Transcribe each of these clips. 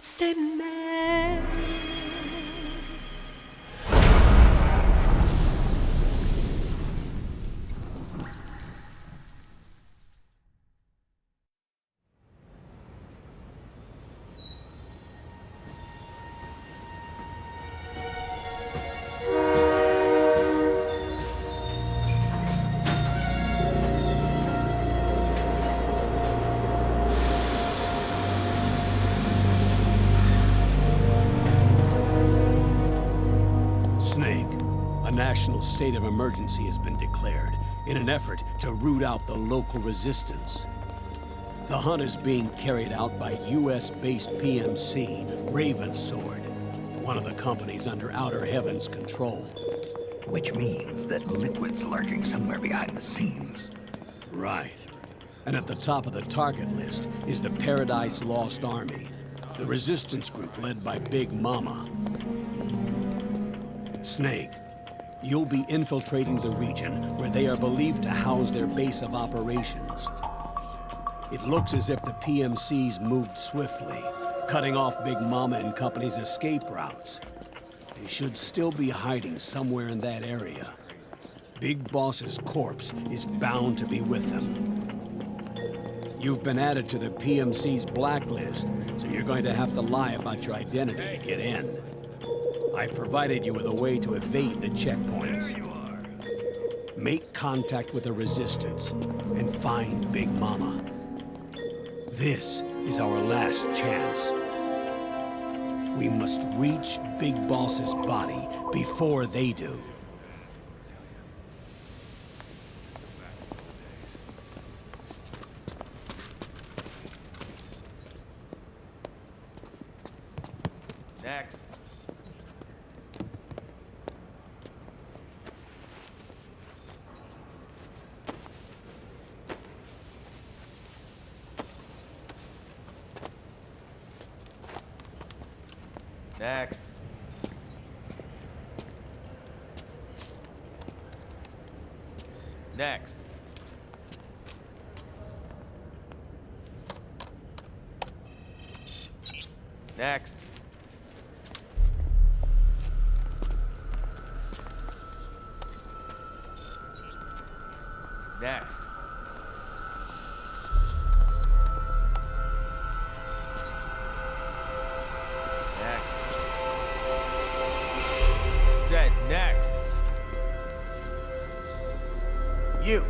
s'aimer. A national state of emergency has been declared in an effort to root out the local resistance. The hunt is being carried out by US-based PMC, Ravensword, one of the companies under Outer Heaven's control. Which means that Liquid's lurking somewhere behind the scenes. Right. And at the top of the target list is the Paradise Lost Army, the resistance group led by Big Mama. Snake, you'll be infiltrating the region where they are believed to house their base of operations. It looks as if the PMCs moved swiftly, cutting off Big Mama and company's escape routes. They should still be hiding somewhere in that area. Big Boss's corpse is bound to be with them. You've been added to the PMC's blacklist, so you're going to have to lie about your identity to get in. I've provided you with a way to evade the checkpoints. Make contact with the Resistance and find Big Mama. This is our last chance. We must reach Big Boss's body before they do. Next. Next. Next. Next. Next. Next. Said next. You.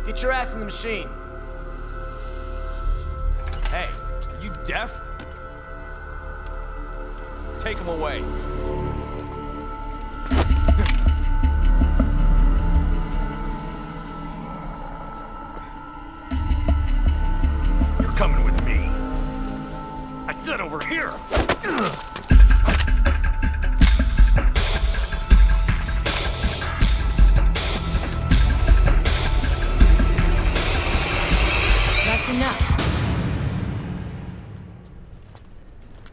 Get your ass in the machine. Hey, are you deaf? Take him away. You're coming with me. I said over here. That's enough.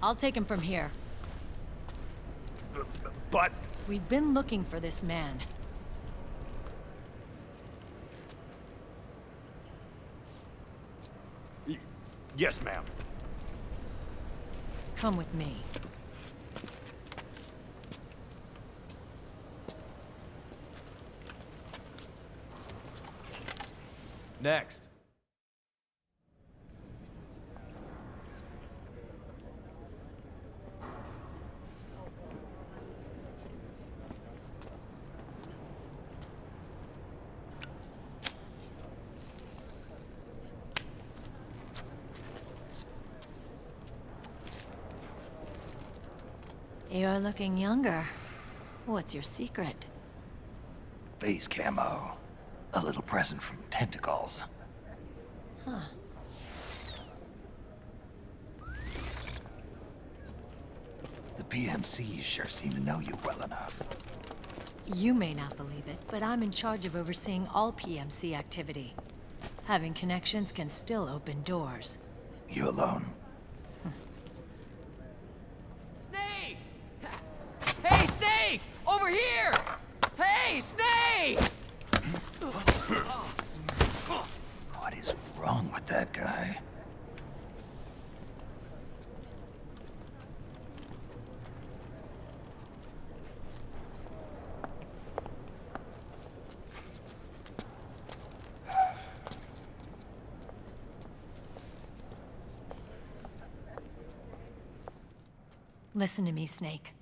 I'll take him from here. But... We've been looking for this man. Yes, ma'am. Come with me. Next. You're looking younger. What's your secret? Base camo. A little present from Tentacles. Huh. The PMCs sure seem to know you well enough. You may not believe it, but I'm in charge of overseeing all PMC activity. Having connections can still open doors. You alone? Snake! Hey, Snake! Over here! Hey, Snake! What is wrong with that guy? Listen to me, Snake.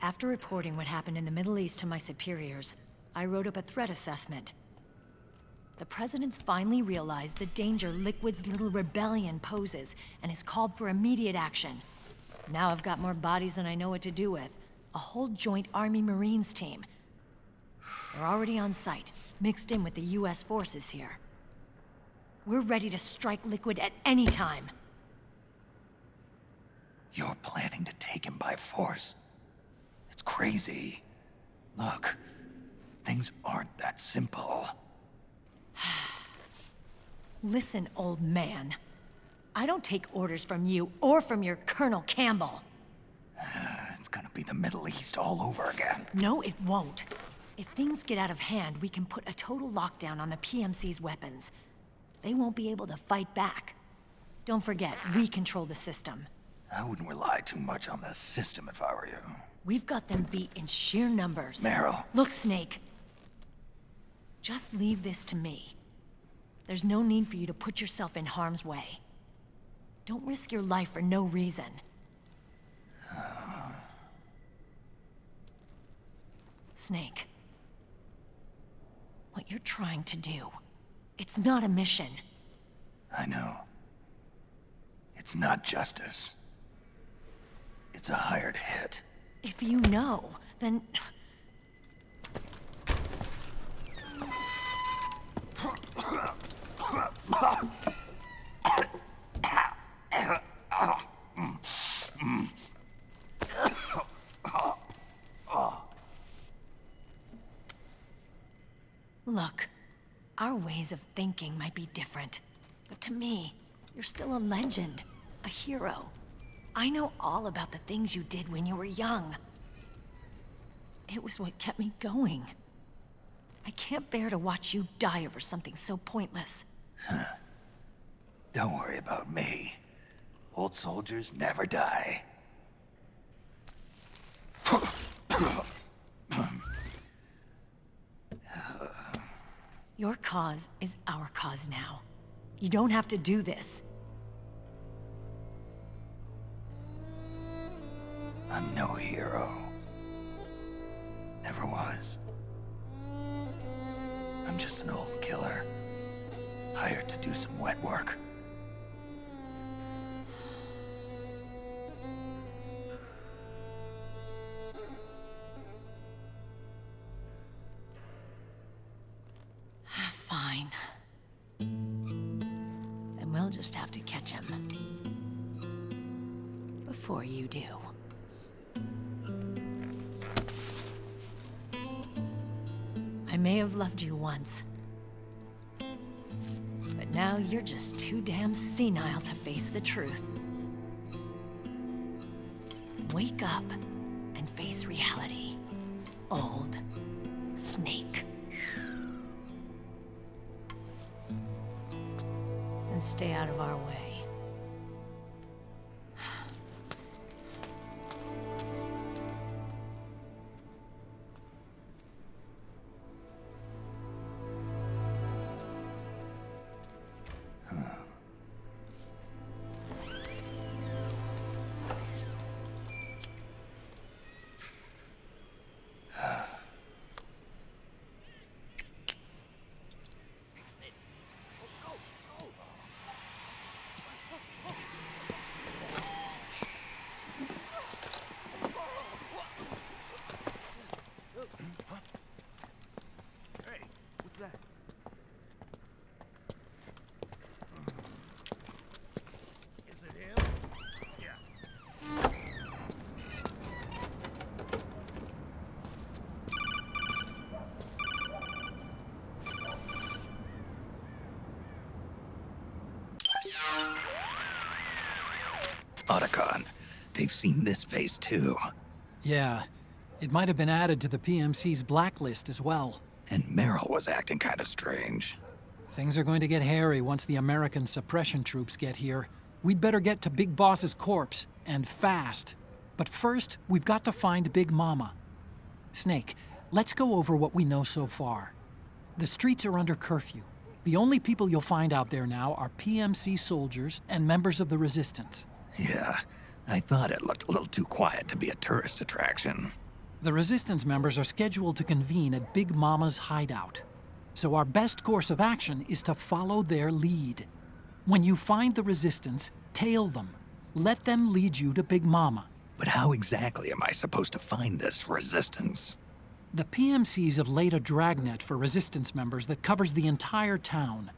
After reporting what happened in the Middle East to my superiors, I wrote up a threat assessment. The President's finally realized the danger Liquid's little rebellion poses and has called for immediate action. Now I've got more bodies than I know what to do with. A whole joint Army-Marines team. They're already on site, mixed in with the US forces here. We're ready to strike Liquid at any time. You're planning to take him by force? It's crazy. Look, things aren't that simple. Listen, old man. I don't take orders from you or from your Colonel Campbell. It's gonna be the Middle East all over again. No, it won't. If things get out of hand, we can put a total lockdown on the PMC's weapons. They won't be able to fight back. Don't forget, we control the system. I wouldn't rely too much on the system if I were you. We've got them beat in sheer numbers. Meryl. Look, Snake. Just leave this to me. There's no need for you to put yourself in harm's way. Don't risk your life for no reason. Snake. What you're trying to do, it's not a mission. I know. It's not justice. It's a hired hit. If you know, then... Look, our ways of thinking might be different, but to me, you're still a legend, a hero. I know all about the things you did when you were young. It was what kept me going. I can't bear to watch you die over something so pointless. Don't worry about me. Old soldiers never die. Your cause is our cause now. You don't have to do this. I'm no hero. Never was. I'm just an old killer, hired to do some wet work. Fine. Then we'll just have to catch him. Before you do. I may have loved you once. But now you're just too damn senile to face the truth. Wake up and face reality. Old Snake. And stay out of our way. Hey, what's that? Is it him? Yeah. Otacon, they've seen this face too. Yeah, it might have been added to the PMC's blacklist as well. And Meryl was acting kind of strange. Things are going to get hairy once the American suppression troops get here. We'd better get to Big Boss's corpse, and fast. But first, we've got to find Big Mama. Snake, let's go over what we know so far. The streets are under curfew. The only people you'll find out there now are PMC soldiers and members of the Resistance. Yeah, I thought it looked a little too quiet to be a tourist attraction. The Resistance members are scheduled to convene at Big Mama's hideout. So our best course of action is to follow their lead. When you find the Resistance, tail them. Let them lead you to Big Mama. But how exactly am I supposed to find this Resistance? The PMCs have laid a dragnet for Resistance members that covers the entire town.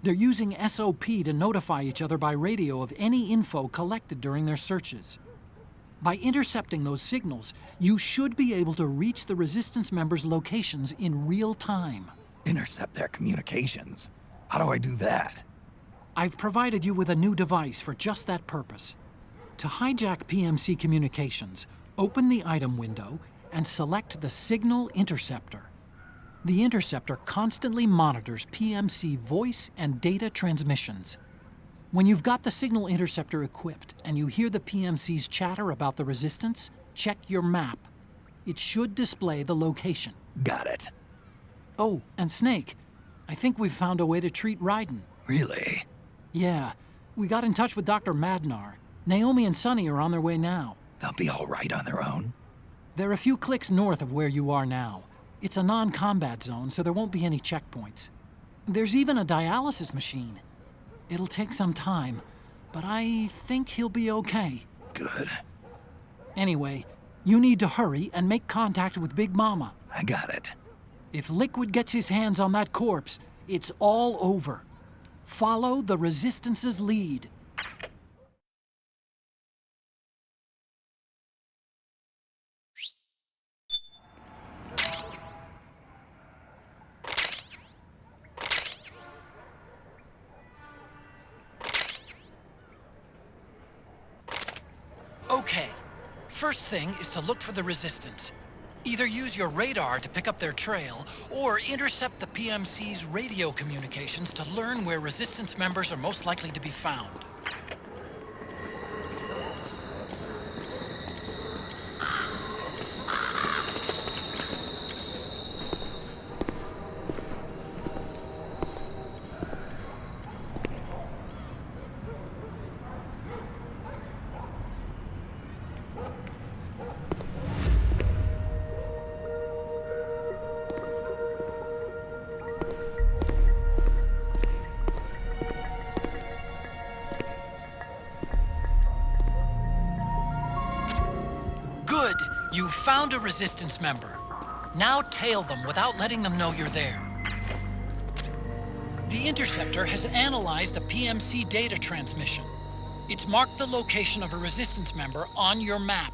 They're using SOP to notify each other by radio of any info collected during their searches. By intercepting those signals, you should be able to reach the Resistance members' locations in real time. Intercept their communications? How do I do that? I've provided you with a new device for just that purpose. To hijack PMC communications, open the item window and select the Signal Interceptor. The interceptor constantly monitors PMC voice and data transmissions. When you've got the Signal Interceptor equipped and you hear the PMC's chatter about the Resistance, check your map. It should display the location. Got it. Oh, and Snake, I think we've found a way to treat Raiden. Really? Yeah, we got in touch with Dr. Madnar. Naomi and Sonny are on their way now. They'll be all right on their own? They're a few clicks north of where you are now. It's a non-combat zone, so there won't be any checkpoints. There's even a dialysis machine. It'll take some time, but I think he'll be okay. Good. Anyway, you need to hurry and make contact with Big Mama. I got it. If Liquid gets his hands on that corpse, it's all over. Follow the Resistance's lead. Okay, first thing is to look for the Resistance. Either use your radar to pick up their trail, or intercept the PMC's radio communications to learn where Resistance members are most likely to be found. Good! You found a Resistance member. Now tail them without letting them know you're there. The Interceptor has analyzed a PMC data transmission. It's marked the location of a Resistance member on your map.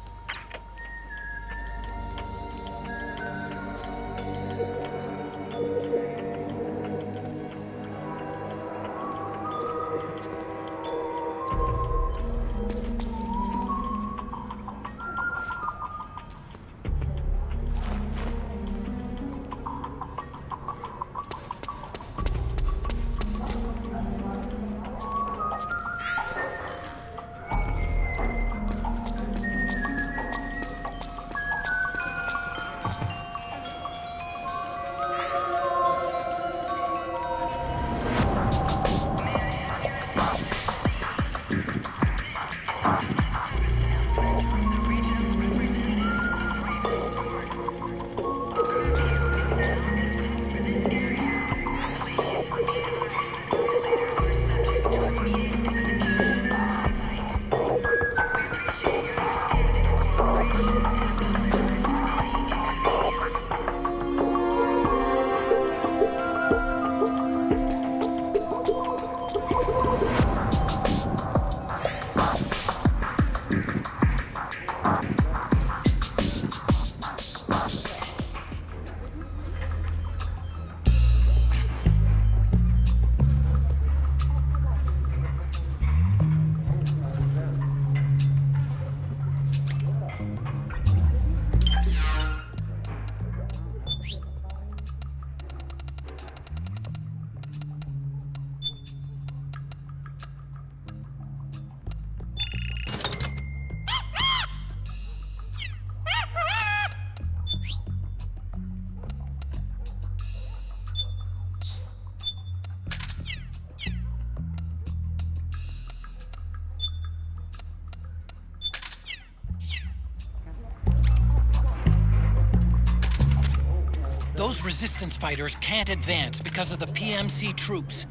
those resistance fighters can't advance because of the PMC troops.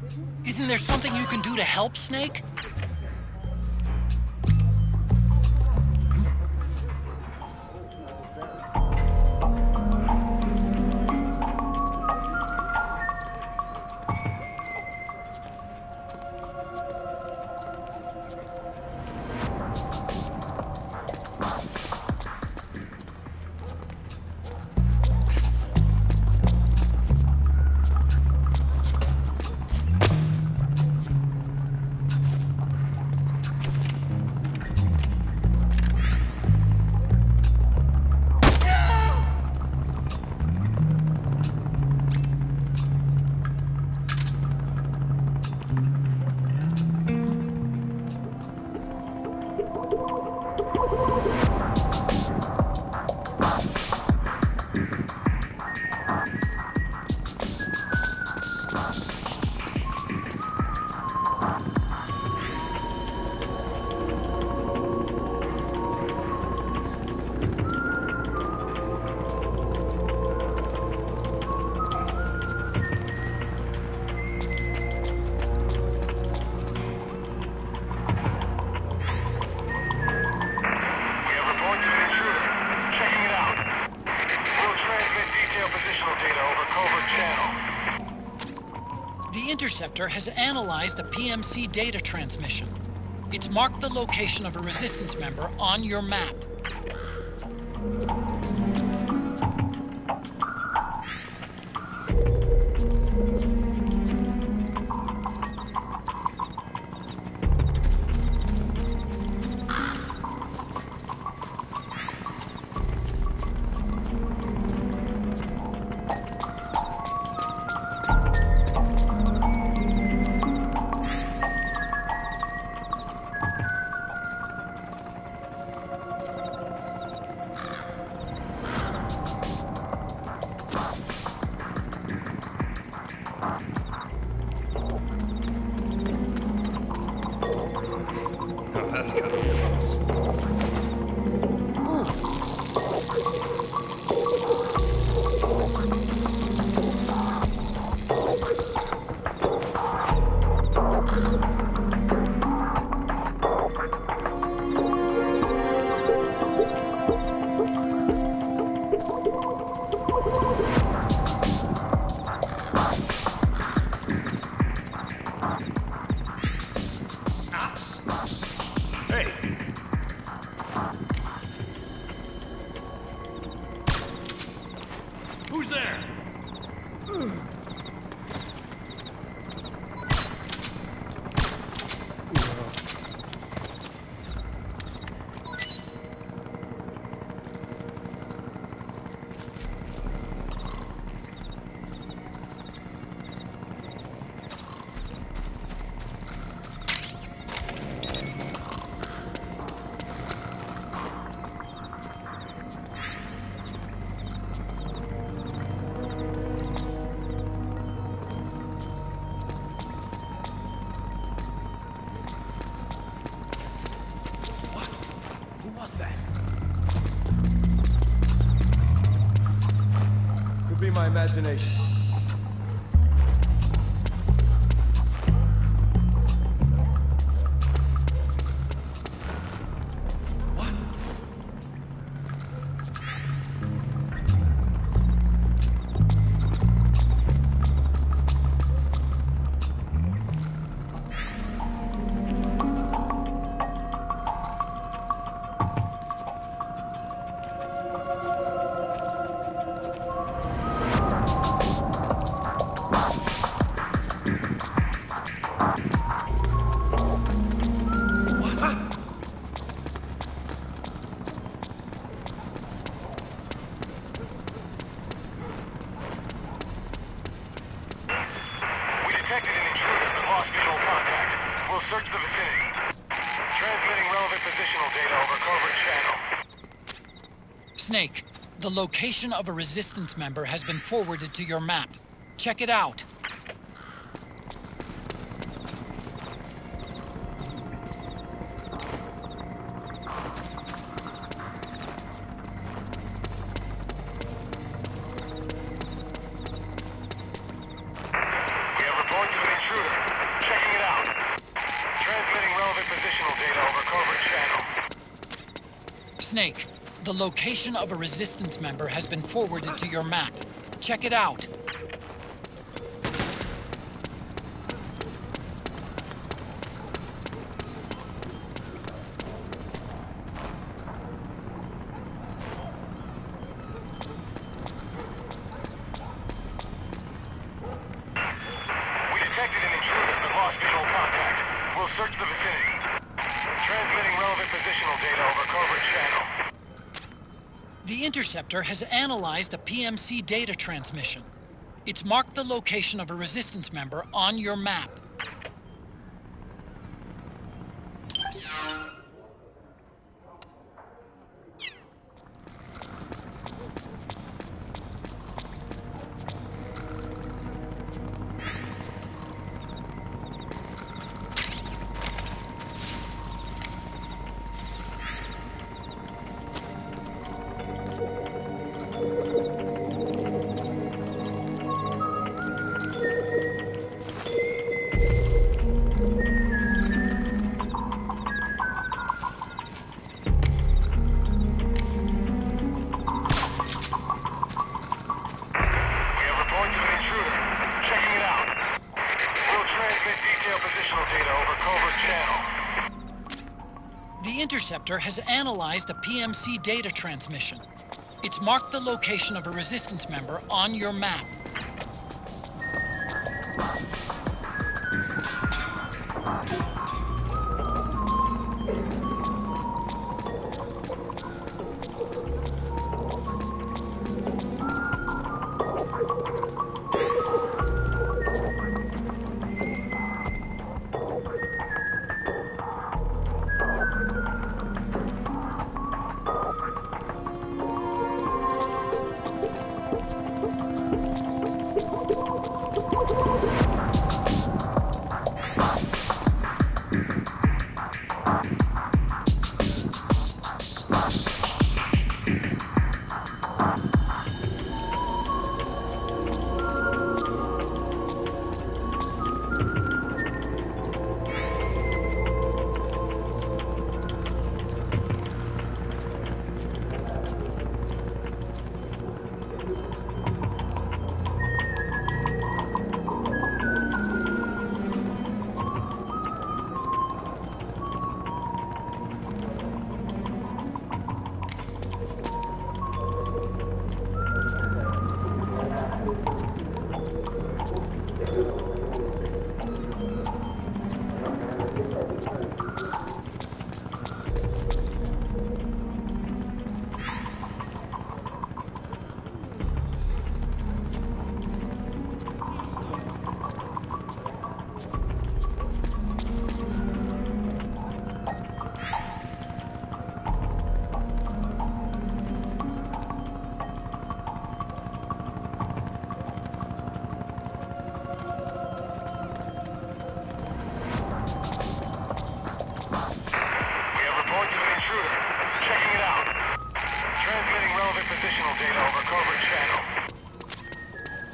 Isn't there something you can do to help, Snake? The interceptor has analyzed a PMC data transmission. It's marked the location of a resistance member on your map. That's gonna be close. Hey! Who's there? Could be my imagination. What? Detected an intruder but lost visual contact. We'll search the vicinity. Transmitting relevant positional data over covert channel. Snake, the location of a resistance member has been forwarded to your map. Check it out. Snake, the location of a Resistance member has been forwarded to your map. Check it out. We detected an intruder but lost visual contact. We'll search the vicinity. Transmitting relevant positional data over covert channel. The Interceptor has analyzed a PMC data transmission. It's marked the location of a Resistance member on your map. We have reports of an intruder. Checking it out. We'll transmit detailed positional data over covert channel. The Interceptor has analyzed a PMC data transmission. It's marked the location of a Resistance member on your map.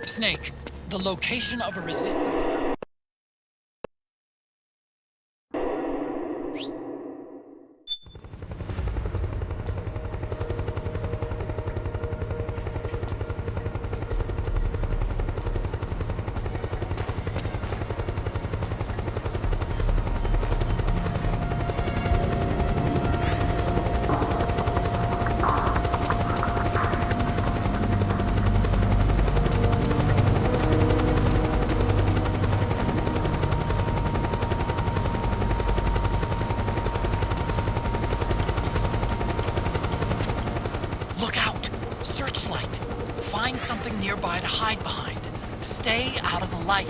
Snake, the location of a resistance... Find something nearby to hide behind. Stay out of the light.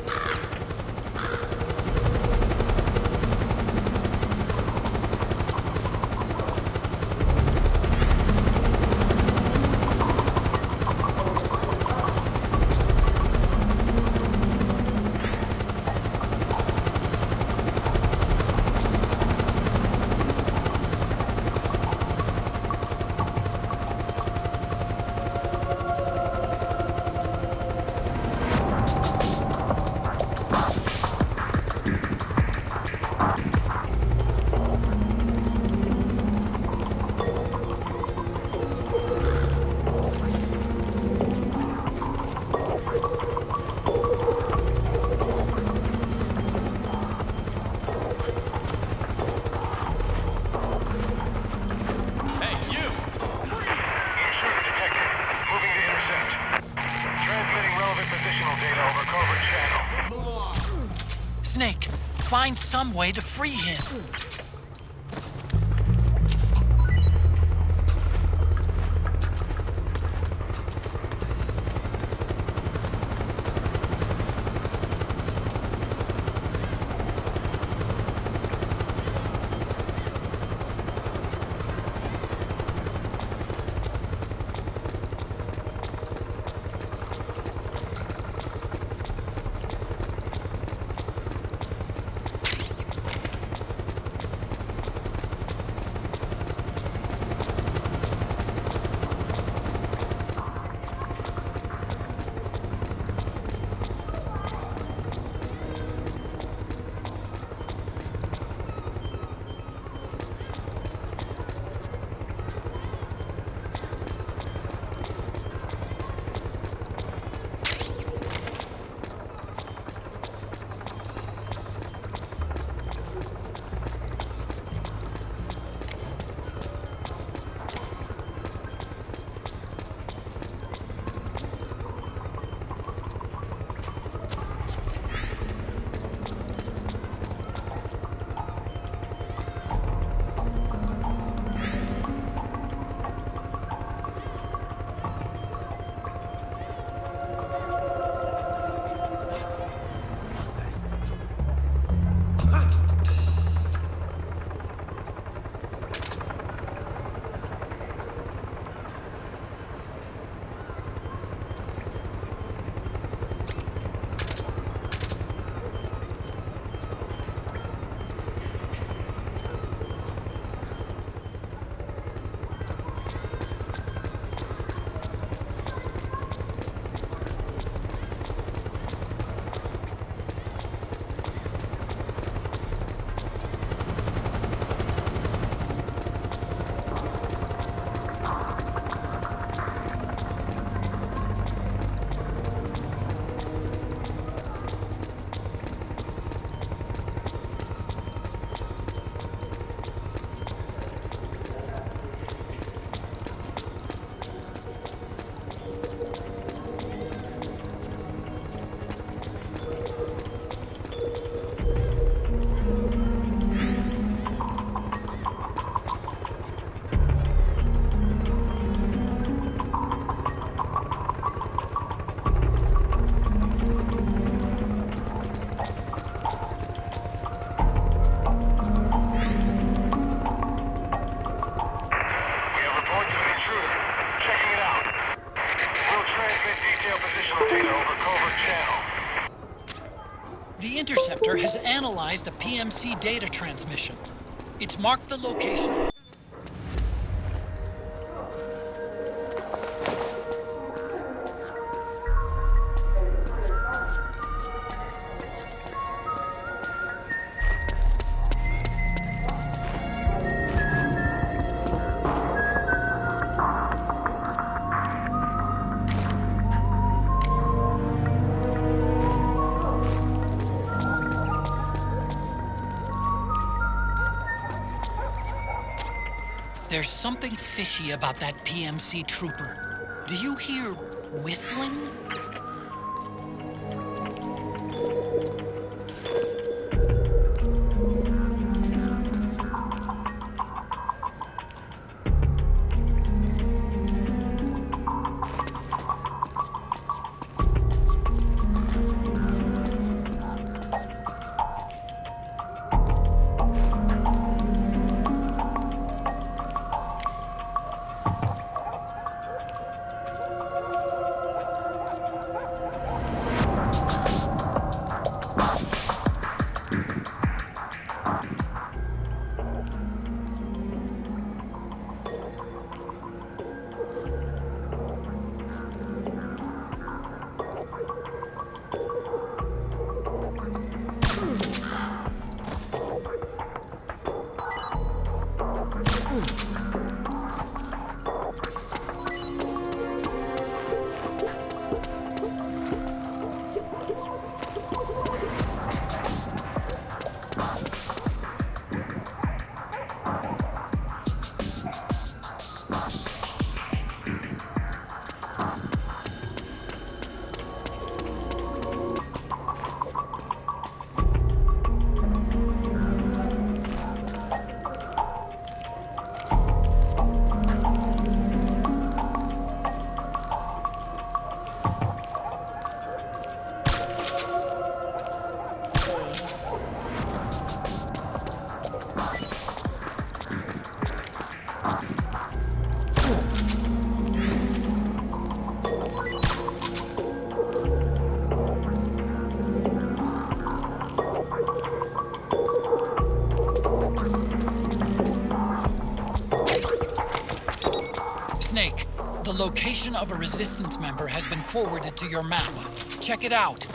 find some way to free him. The interceptor has analyzed a PMC data transmission. It's marked the location. There's something fishy about that PMC trooper. Do you hear whistling? location of a resistance member has been forwarded to your map. Check it out.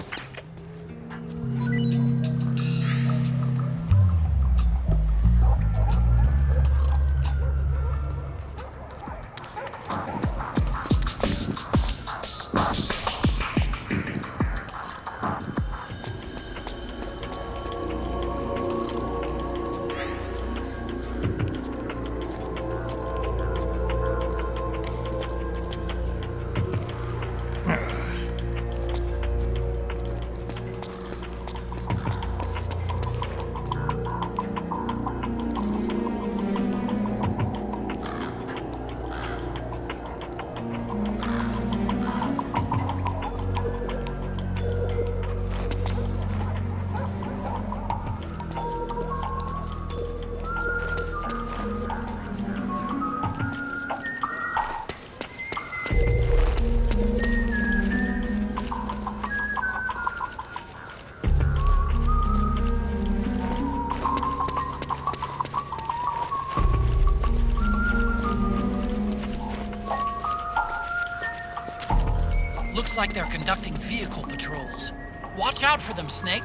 Looks like they're conducting vehicle patrols. Watch out for them, Snake.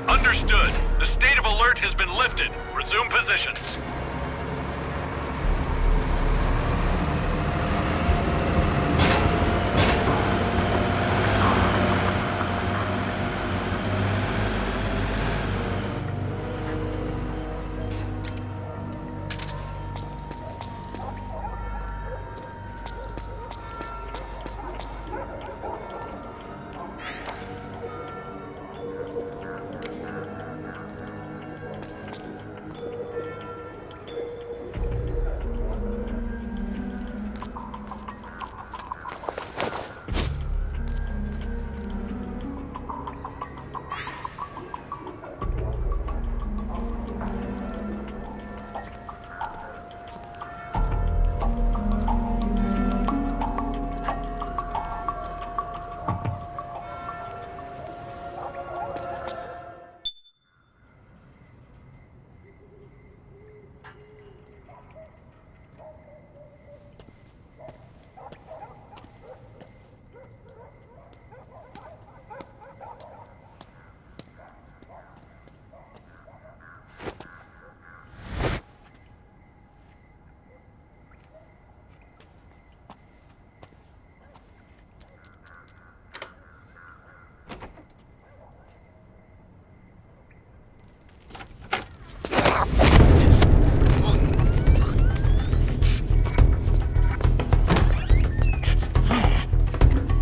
Understood. The state of alert has been lifted. Resume positions.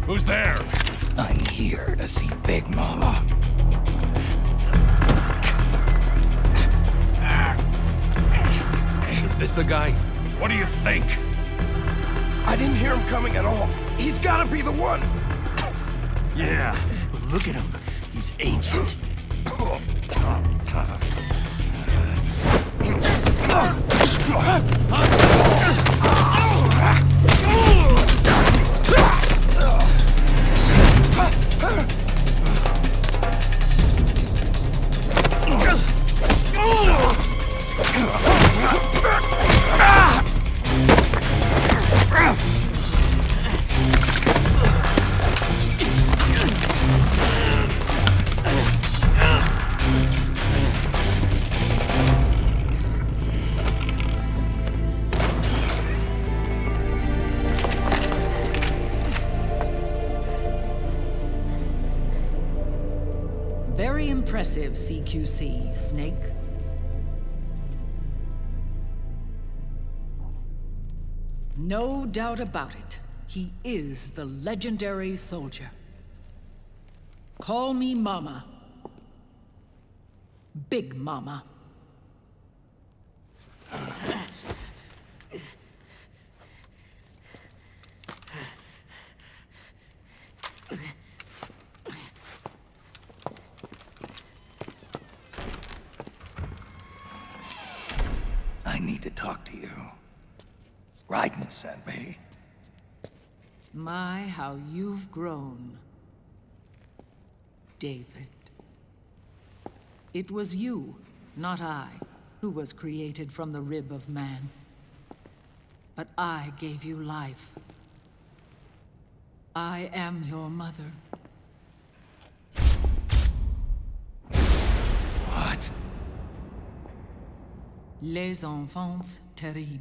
Who's there? I'm here to see Big Mama. Is this the guy? What do you think? I didn't hear him coming at all. He's gotta be the one. Yeah. But look at him. He's ancient. Very impressive, CQC, Snake. No doubt about it. He is the legendary soldier. Call me Mama. Big Mama. I need to talk to you. Raiden sent me. My, how you've grown, David. It was you, not I, who was created from the rib of man. But I gave you life. I am your mother. What? Les enfants terribles.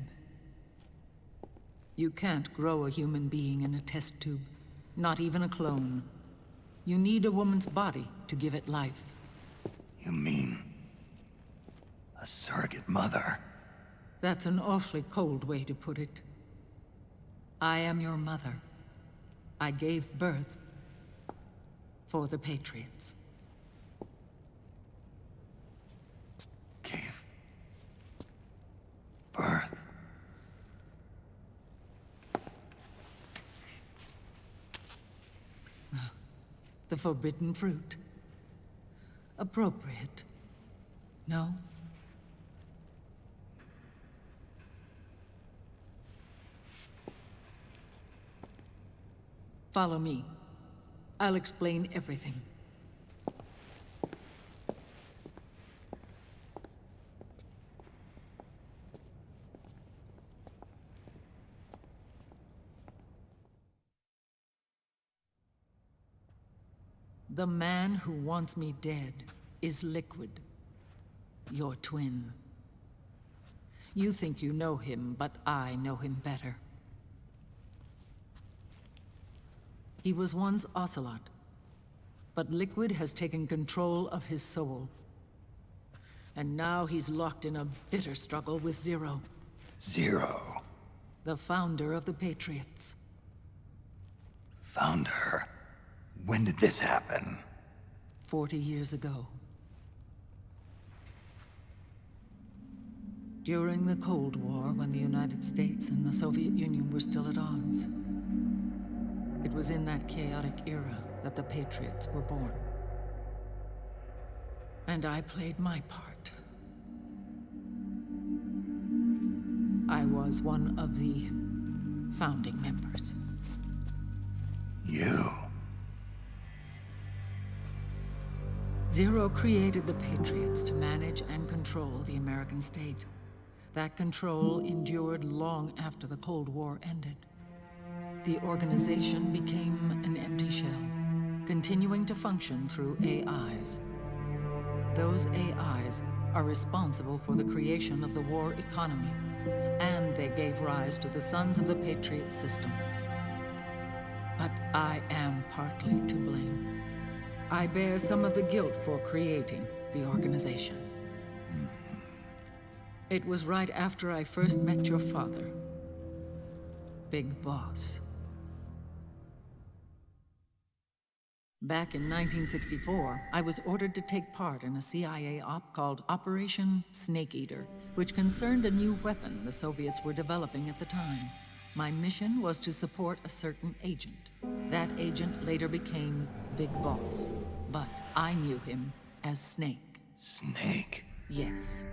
You can't grow a human being in a test tube, not even a clone. You need a woman's body to give it life. You mean... a surrogate mother? That's an awfully cold way to put it. I am your mother. I gave birth for the Patriots. Gave birth? The forbidden fruit. Appropriate. No? Follow me. I'll explain everything. The man who wants me dead is Liquid, your twin. You think you know him, but I know him better. He was once Ocelot, but Liquid has taken control of his soul. And now he's locked in a bitter struggle with Zero. Zero? The founder of the Patriots. Founder? When did this happen? 40 years ago. During the Cold War, when the United States and the Soviet Union were still at odds. It was in that chaotic era that the Patriots were born. And I played my part. I was one of the founding members. You? Zero created the Patriots to manage and control the American state. That control endured long after the Cold War ended. The organization became an empty shell, continuing to function through AIs. Those AIs are responsible for the creation of the war economy, and they gave rise to the Sons of the Patriot system. But I am partly to blame. I bear some of the guilt for creating the organization. It was right after I first met your father, Big Boss. Back in 1964, I was ordered to take part in a CIA op called Operation Snake Eater, which concerned a new weapon the Soviets were developing at the time. My mission was to support a certain agent. That agent later became Big Boss, but I knew him as Snake. Snake? Yes,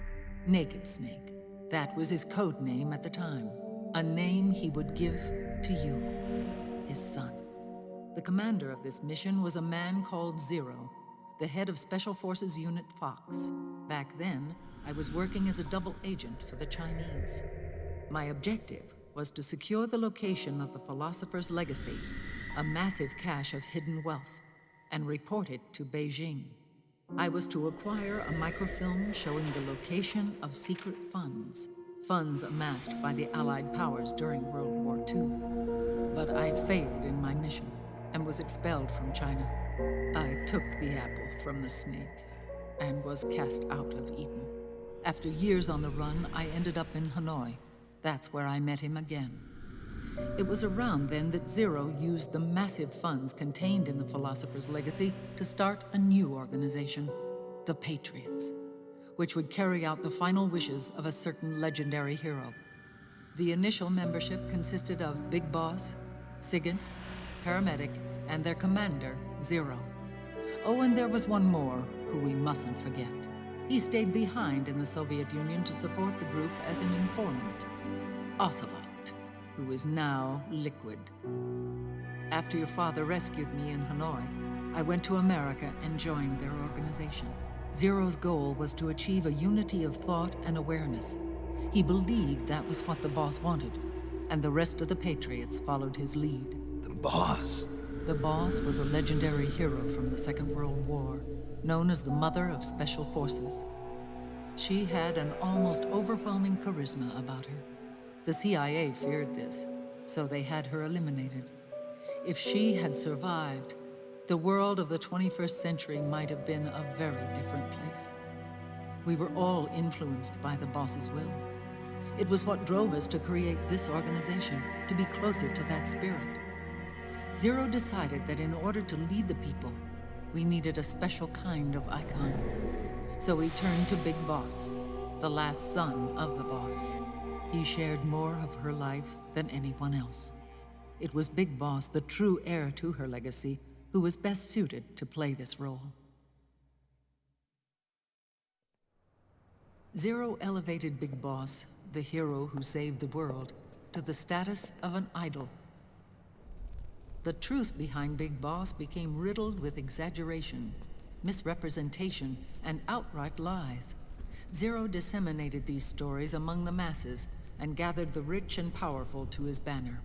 Naked Snake. That was his code name at the time, a name he would give to you, his son. The commander of this mission was a man called Zero, the head of Special Forces Unit Fox. Back then, I was working as a double agent for the Chinese. My objective was to secure the location of the Philosopher's Legacy, a massive cache of hidden wealth, and report it to Beijing. I was to acquire a microfilm showing the location of secret funds, funds amassed by the Allied powers during World War II. But I failed in my mission and was expelled from China. I took the apple from the snake and was cast out of Eden. After years on the run, I ended up in Hanoi. That's where I met him again. It was around then that Zero used the massive funds contained in the Philosopher's Legacy to start a new organization, the Patriots, which would carry out the final wishes of a certain legendary hero. The initial membership consisted of Big Boss, Sigint, Paramedic, and their commander, Zero. Oh, and there was one more who we mustn't forget. He stayed behind in the Soviet Union to support the group as an informant, Ocelot, who is now Liquid. After your father rescued me in Hanoi, I went to America and joined their organization. Zero's goal was to achieve a unity of thought and awareness. He believed that was what the boss wanted, and the rest of the Patriots followed his lead. The boss? The boss was a legendary hero from the Second World War, known as the Mother of Special Forces. She had an almost overwhelming charisma about her. The CIA feared this, so they had her eliminated. If she had survived, the world of the 21st century might have been a very different place. We were all influenced by the boss's will. It was what drove us to create this organization, to be closer to that spirit. Zero decided that in order to lead the people, we needed a special kind of icon. So he turned to Big Boss, the last son of the boss. He shared more of her life than anyone else. It was Big Boss, the true heir to her legacy, who was best suited to play this role. Zero elevated Big Boss, the hero who saved the world, to the status of an idol. The truth behind Big Boss became riddled with exaggeration, misrepresentation, and outright lies. Zero disseminated these stories among the masses and gathered the rich and powerful to his banner.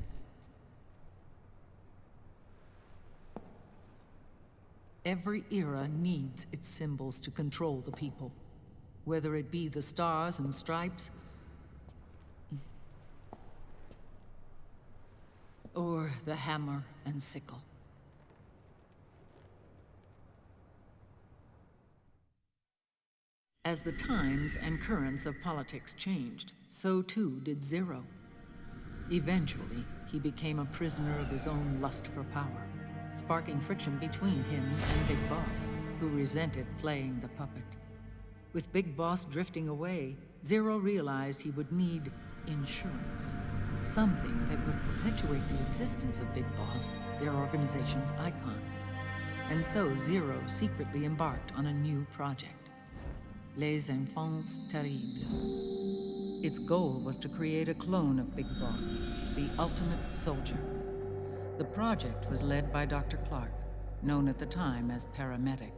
Every era needs its symbols to control the people, whether it be the stars and stripes, or the hammer and sickle. As the times and currents of politics changed, so too did Zero. Eventually, he became a prisoner of his own lust for power, sparking friction between him and Big Boss, who resented playing the puppet. With Big Boss drifting away, Zero realized he would need insurance. Something that would perpetuate the existence of Big Boss, their organization's icon. And so Zero secretly embarked on a new project, Les Enfants Terribles. Its goal was to create a clone of Big Boss, the ultimate soldier. The project was led by Dr. Clark, known at the time as Paramedic.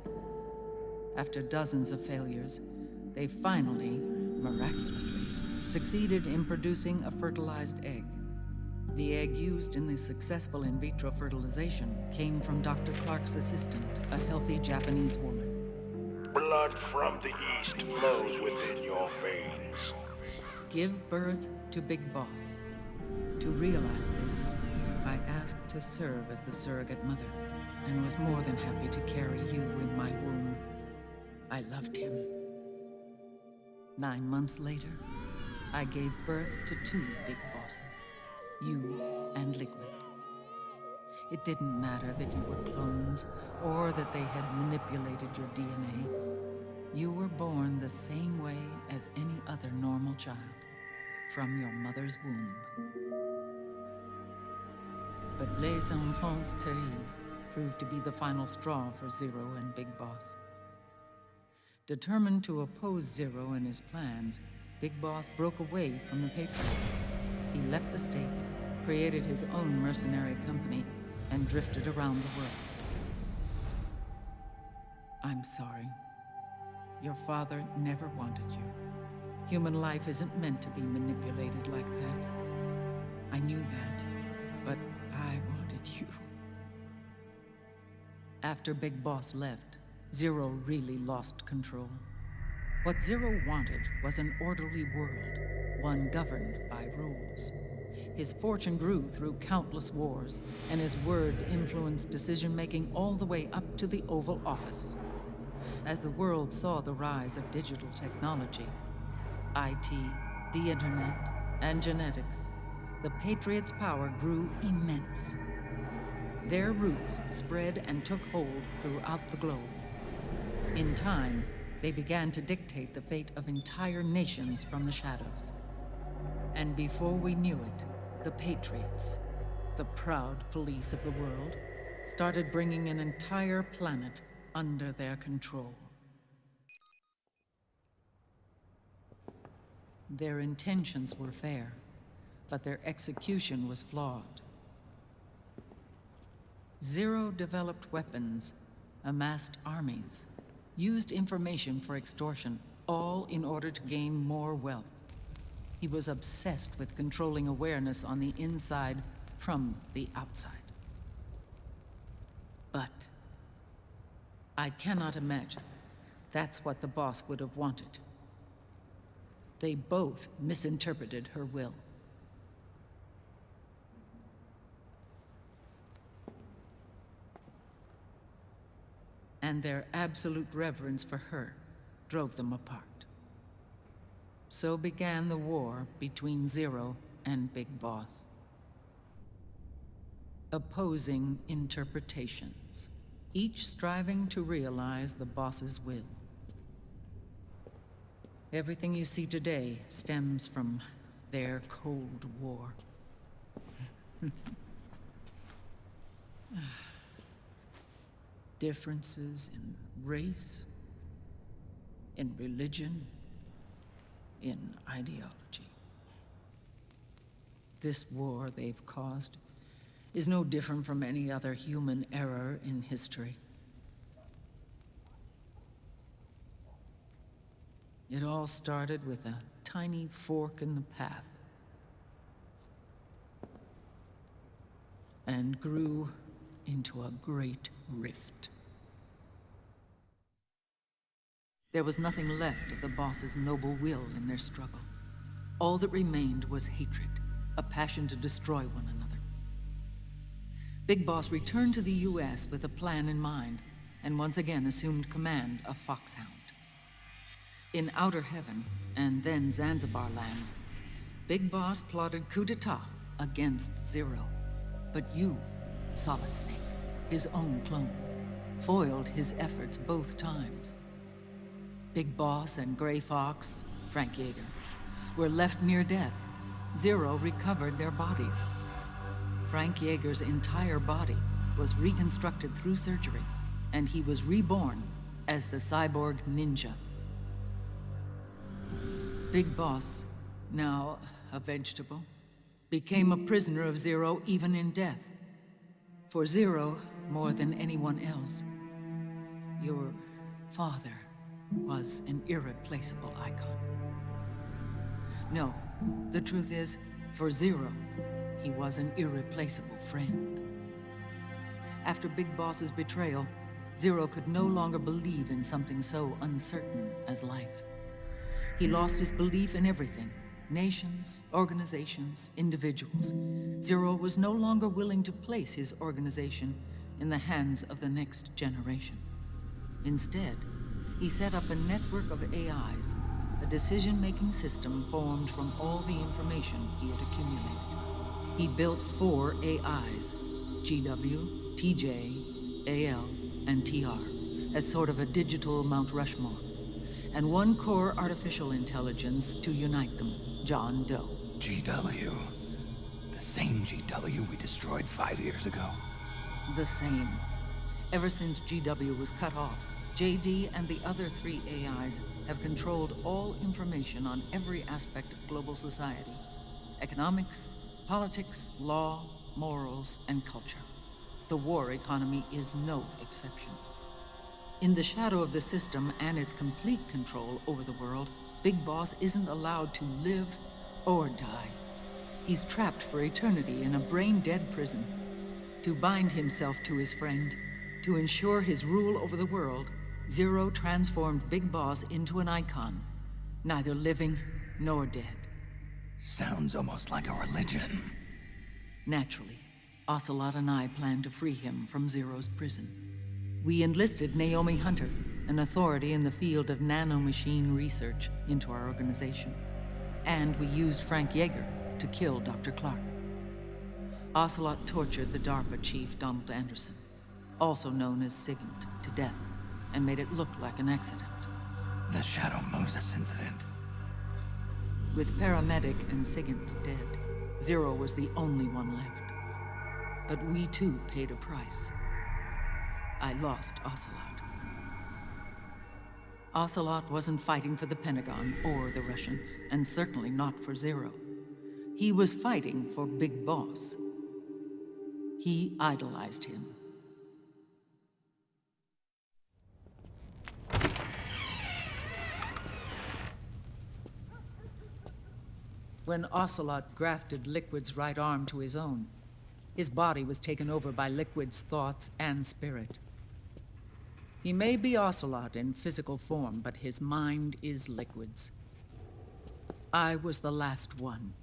After dozens of failures, they finally, miraculously, succeeded in producing a fertilized egg. The egg used in the successful in vitro fertilization came from Dr. Clark's assistant, a healthy Japanese woman. Blood from the east flows within your veins. Give birth to Big Boss. To realize this, I asked to serve as the surrogate mother, and was more than happy to carry you in my womb. I loved him. 9 months later, I gave birth to 2 Big Bosses, you and Liquid. It didn't matter that you were clones, or that they had manipulated your DNA. You were born the same way as any other normal child, from your mother's womb. But Les Enfants Terribles proved to be the final straw for Zero and Big Boss. Determined to oppose Zero and his plans, Big Boss broke away from the Patriots. He left the States, created his own mercenary company, and drifted around the world. I'm sorry. Your father never wanted you. Human life isn't meant to be manipulated like that. I knew that, but I wanted you. After Big Boss left, Zero really lost control. What Zero wanted was an orderly world, one governed by rules. His fortune grew through countless wars, and his words influenced decision-making all the way up to the Oval Office. As the world saw the rise of digital technology, IT, the internet, and genetics, the Patriots' power grew immense. Their roots spread and took hold throughout the globe. In time, they began to dictate the fate of entire nations from the shadows. And before we knew it, the Patriots, the proud police of the world, started bringing an entire planet under their control. Their intentions were fair, but their execution was flawed. Zero developed weapons, amassed armies, used information for extortion, all in order to gain more wealth. He was obsessed with controlling awareness on the inside from the outside. But I cannot imagine that's what the boss would have wanted. They both misinterpreted her will. And their absolute reverence for her drove them apart. So began the war between Zero and Big Boss. Opposing interpretations, each striving to realize the boss's will. Everything you see today stems from their Cold War. Differences in race, in religion, in ideology. This war they've caused is no different from any other human error in history. It all started with a tiny fork in the path and grew into a great rift. There was nothing left of the boss's noble will in their struggle. All that remained was hatred, a passion to destroy one another. Big Boss returned to the US with a plan in mind, and once again assumed command of Foxhound. In Outer Heaven, and then Zanzibar Land, Big Boss plotted coup d'etat against Zero. But you, Solid Snake, his own clone, foiled his efforts both times. Big Boss and Gray Fox, Frank Yeager, were left near death. Zero recovered their bodies. Frank Yeager's entire body was reconstructed through surgery, and he was reborn as the cyborg ninja. Big Boss, now a vegetable, became a prisoner of Zero even in death. For Zero, more than anyone else, your father was an irreplaceable icon. No, the truth is, for Zero, he was an irreplaceable friend. After Big Boss's betrayal, Zero could no longer believe in something so uncertain as life. He lost his belief in everything. Nations, organizations, individuals. Zero was no longer willing to place his organization in the hands of the next generation. Instead, he set up a network of AIs, a decision-making system formed from all the information he had accumulated. He built 4 AIs, GW, TJ, AL, and TR, as sort of a digital Mount Rushmore, and 1 core artificial intelligence to unite them, John Doe. GW. The same GW we destroyed 5 years ago. The same. Ever since GW was cut off, JD and the other 3 AIs have controlled all information on every aspect of global society. Economics, politics, law, morals, and culture. The war economy is no exception. In the shadow of the system and its complete control over the world, Big Boss isn't allowed to live or die. He's trapped for eternity in a brain-dead prison. To bind himself to his friend, to ensure his rule over the world, Zero transformed Big Boss into an icon, neither living nor dead. Sounds almost like a religion. Naturally, Ocelot and I plan to free him from Zero's prison. We enlisted Naomi Hunter, an authority in the field of nanomachine research, into our organization. And we used Frank Yeager to kill Dr. Clark. Ocelot tortured the DARPA chief, Donald Anderson, also known as Sigint, to death, and made it look like an accident. The Shadow Moses incident. With Paramedic and Sigint dead, Zero was the only one left. But we too paid a price. I lost Ocelot. Ocelot wasn't fighting for the Pentagon or the Russians, and certainly not for Zero. He was fighting for Big Boss. He idolized him. When Ocelot grafted Liquid's right arm to his own, his body was taken over by Liquid's thoughts and spirit. He may be Ocelot in physical form, but his mind is Liquid's. I was the last one.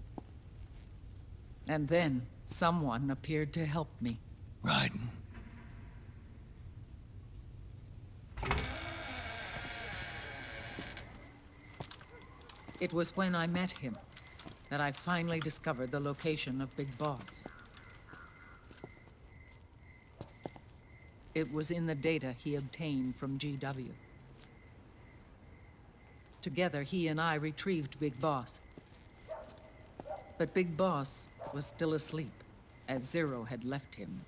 And then someone appeared to help me. Raiden. It was when I met him that I finally discovered the location of Big Boss. It was in the data he obtained from GW. Together, he and I retrieved Big Boss. But Big Boss was still asleep, as Zero had left him.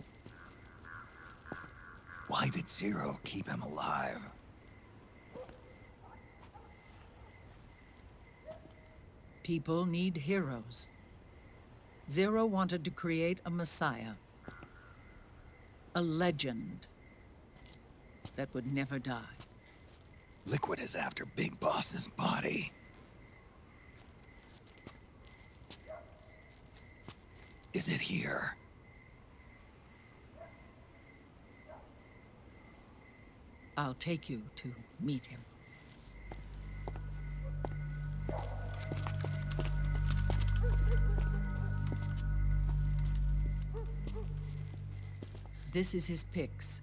Why did Zero keep him alive? People need heroes. Zero wanted to create a messiah. A legend that would never die. Liquid is after Big Boss's body. Is it here? I'll take you to meet him. This is his pyx,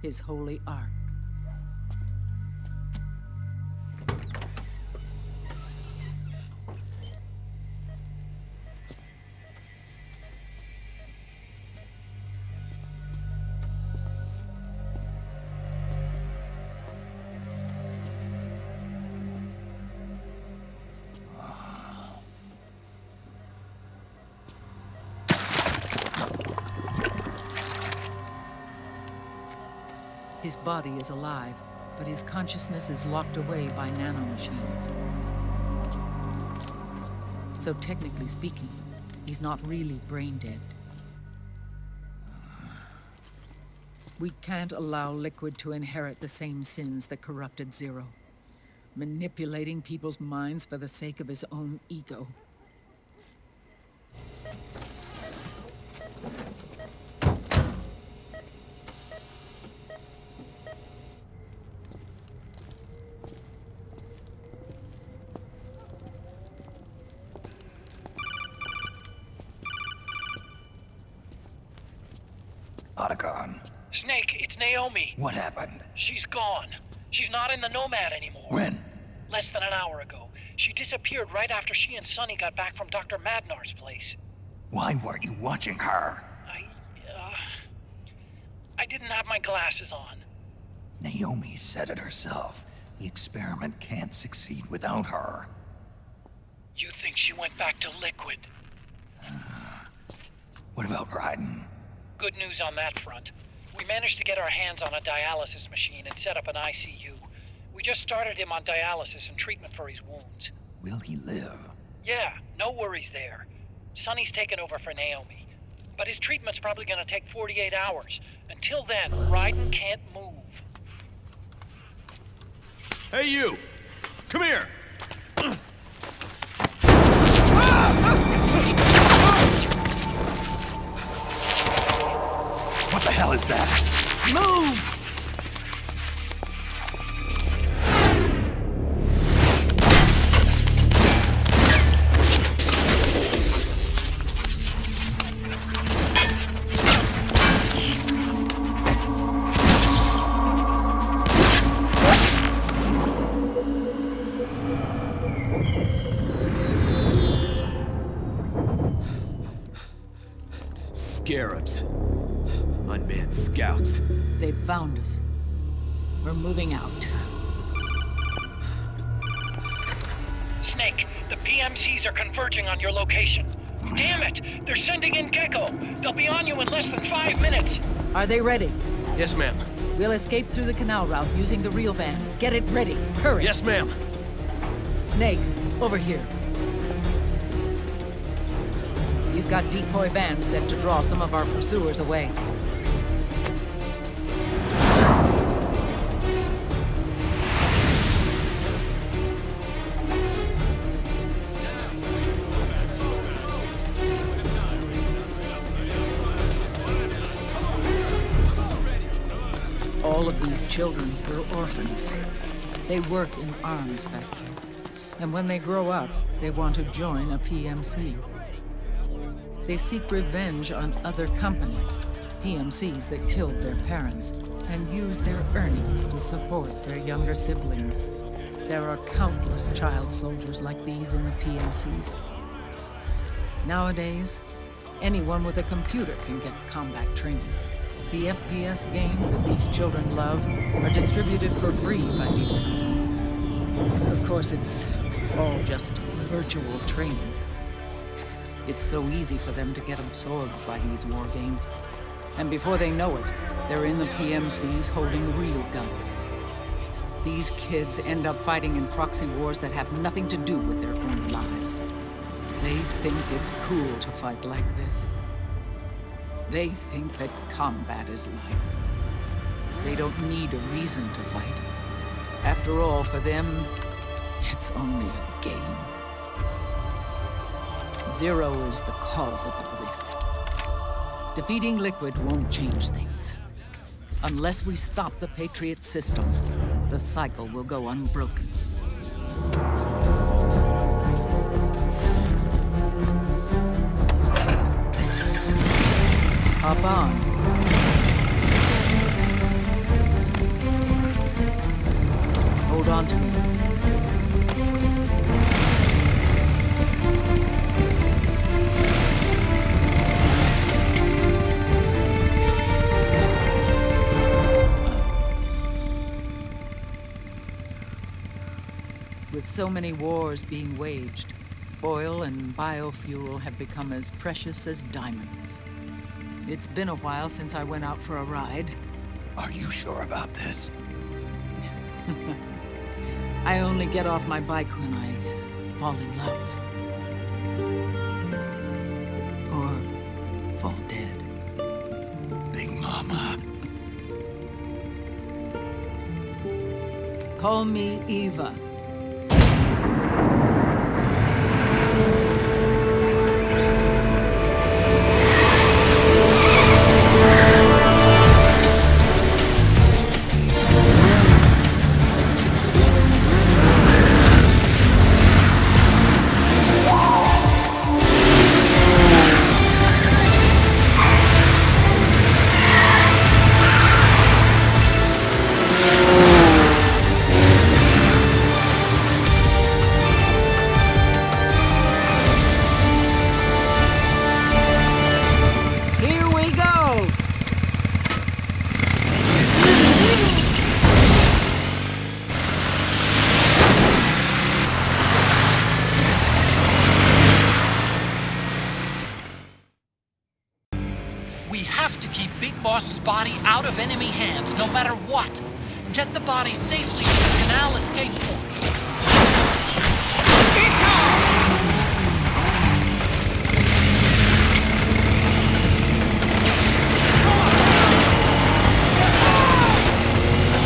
his holy ark. His body is alive, but his consciousness is locked away by nanomachines. So technically speaking, he's not really brain dead. We can't allow Liquid to inherit the same sins that corrupted Zero, manipulating people's minds for the sake of his own ego. Otacon. Snake, it's Naomi. What happened? She's gone. She's not in the Nomad anymore. When? Less than an hour ago. She disappeared right after she and Sonny got back from Dr. Madnar's place. Why weren't you watching her? I didn't have my glasses on. Naomi said it herself. The experiment can't succeed without her. You think she went back to Liquid? What about Raiden? Good news on that front. We We managed to get our hands on a dialysis machine and set up an ICU. We just started him on dialysis and treatment for his wounds. Will he live? Yeah, no worries there. Sonny's taken over for Naomi. But his treatment's probably gonna take 48 hours. Until then, Raiden can't move. Hey, you! Come here! What the hell is that? Move! Scarabs. Unmanned scouts. They've found us. We're moving out. Snake, the PMCs are converging on your location. Damn it! They're sending in Gecko! They'll be on you in less than 5 minutes! Are they ready? Yes, ma'am. We'll escape through the canal route using the real van. Get it ready. Hurry. Yes, ma'am. Snake, over here. We've got decoy vans set to draw some of our pursuers away. All of these children were orphans. They work in arms factories. And when they grow up, they want to join a PMC. They seek revenge on other companies, PMCs that killed their parents, and use their earnings to support their younger siblings. There are countless child soldiers like these in the PMCs. Nowadays, anyone with a computer can get combat training. The FPS games that these children love are distributed for free by these companies. Of course, it's all just virtual training. It's so easy for them to get absorbed by these war games. And before they know it, they're in the PMCs holding real guns. These kids end up fighting in proxy wars that have nothing to do with their own lives. They think it's cool to fight like this. They think that combat is life. They don't need a reason to fight. After all, for them, it's only a game. Zero is the cause of all this. Defeating Liquid won't change things. Unless we stop the Patriot system, the cycle will go unbroken. Hop on. Hold on to me. With so many wars being waged, oil and biofuel have become as precious as diamonds. It's been a while since I went out for a ride. Are you sure about this? I only get off my bike when I fall in love. Or fall dead. Big Mama. Call me Eva. body out of enemy hands, no matter what. Get the body safely to the canal escape point.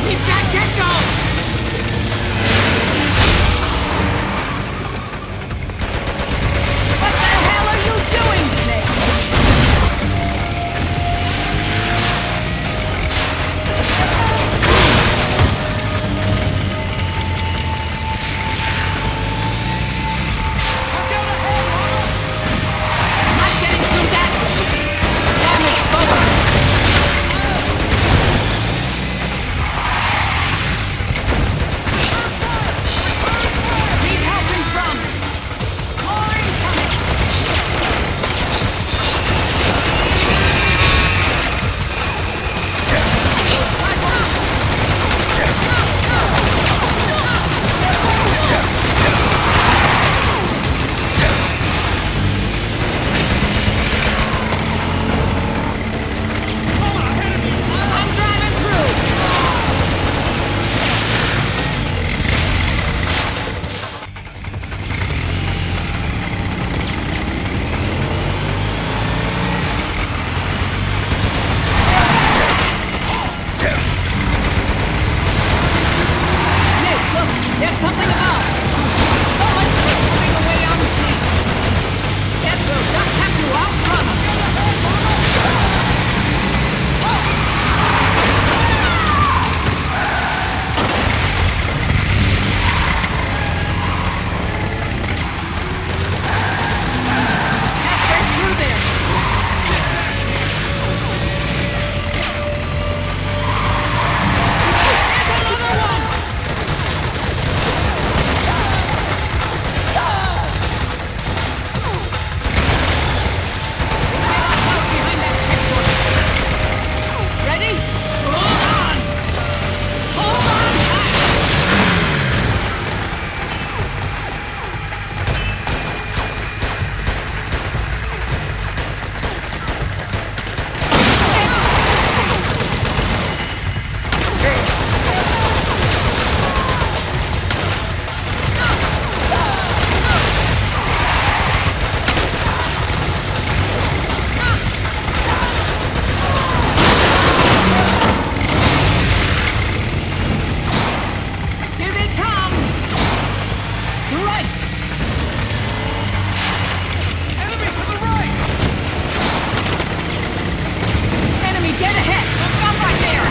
We've got Gecko! What the hell are you doing, Snake? Not getting through that! Damn it, forward! Need help in front! More incoming! I'm driving through! Nick, look! There's something about! Someone's coming away on the scene! Guess we'll just have to outrun them! Halfway through there! There's another one! Behind that checkpoint. Ready? Hold on! Hold on tight! Here they come! Right! Enemy to the right! Enemy dead ahead! Jump right there!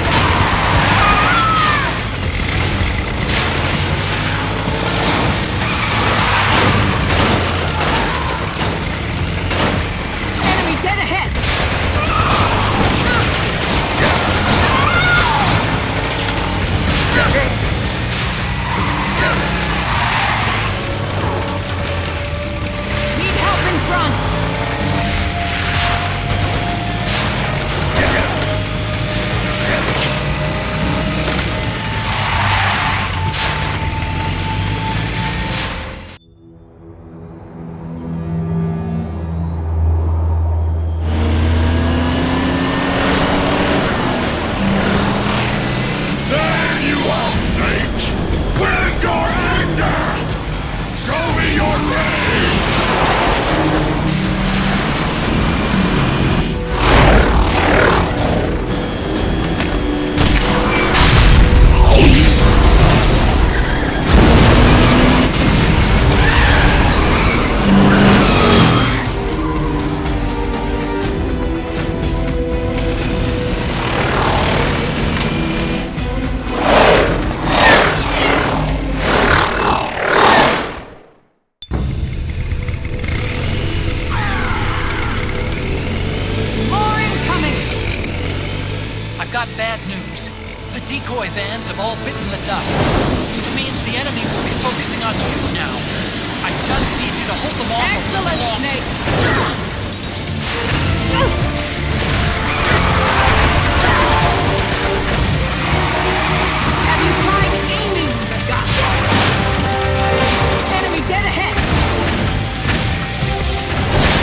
Enemy dead ahead! Need help in front! There you are, Snake! Where's your anger? Show me your rage! More incoming! I've got bad news. The decoy vans have all bitten the dust, which means the enemy will be focusing on you now. I just need you to hold them off a little Excellent, longer. Snake! Have you tried aiming the gun? Enemy dead ahead!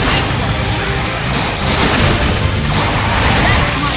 Nice one! That's my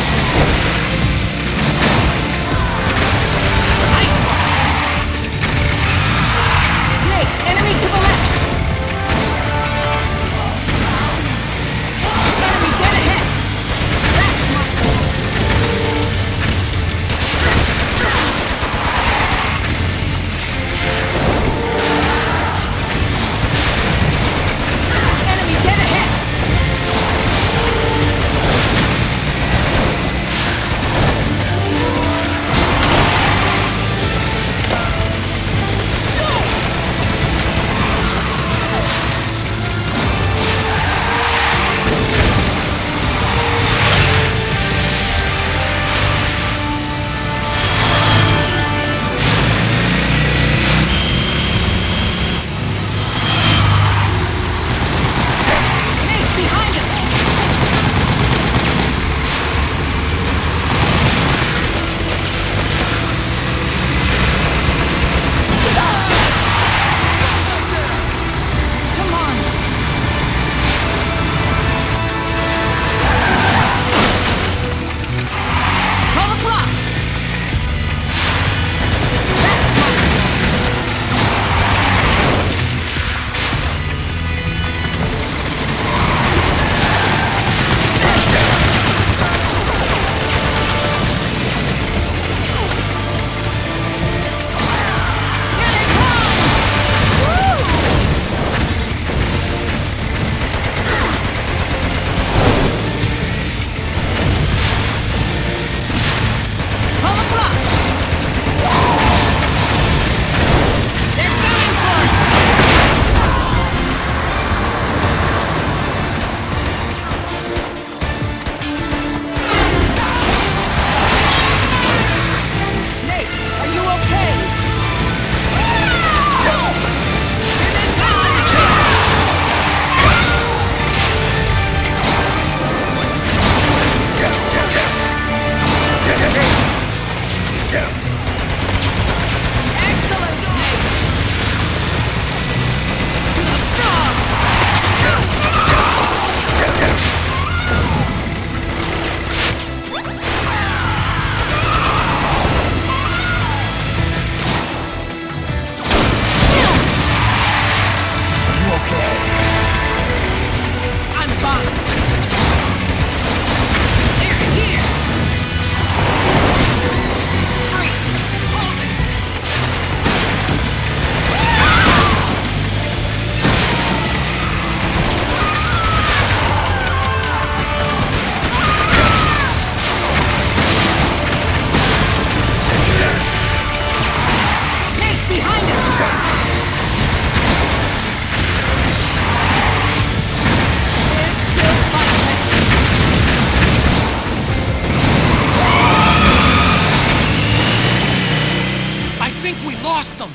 think we lost them!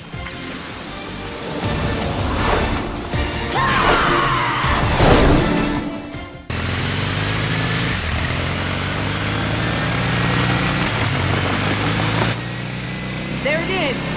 There it is!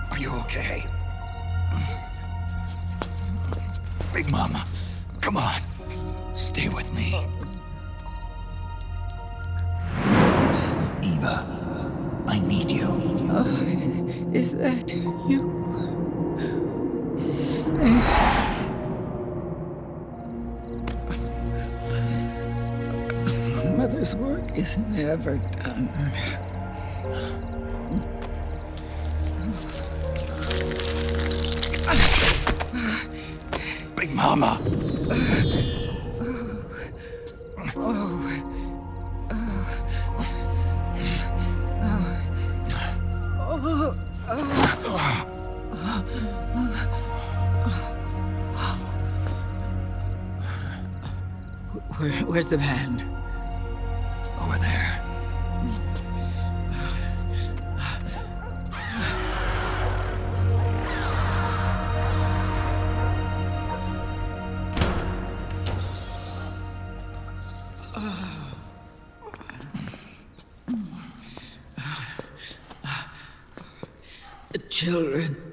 Are you okay? Big Mama, come on. Stay with me. Eva, I need you. Is that you? Snake. Mother's work is never done. Big Mama! Where's the van? Over there. The children.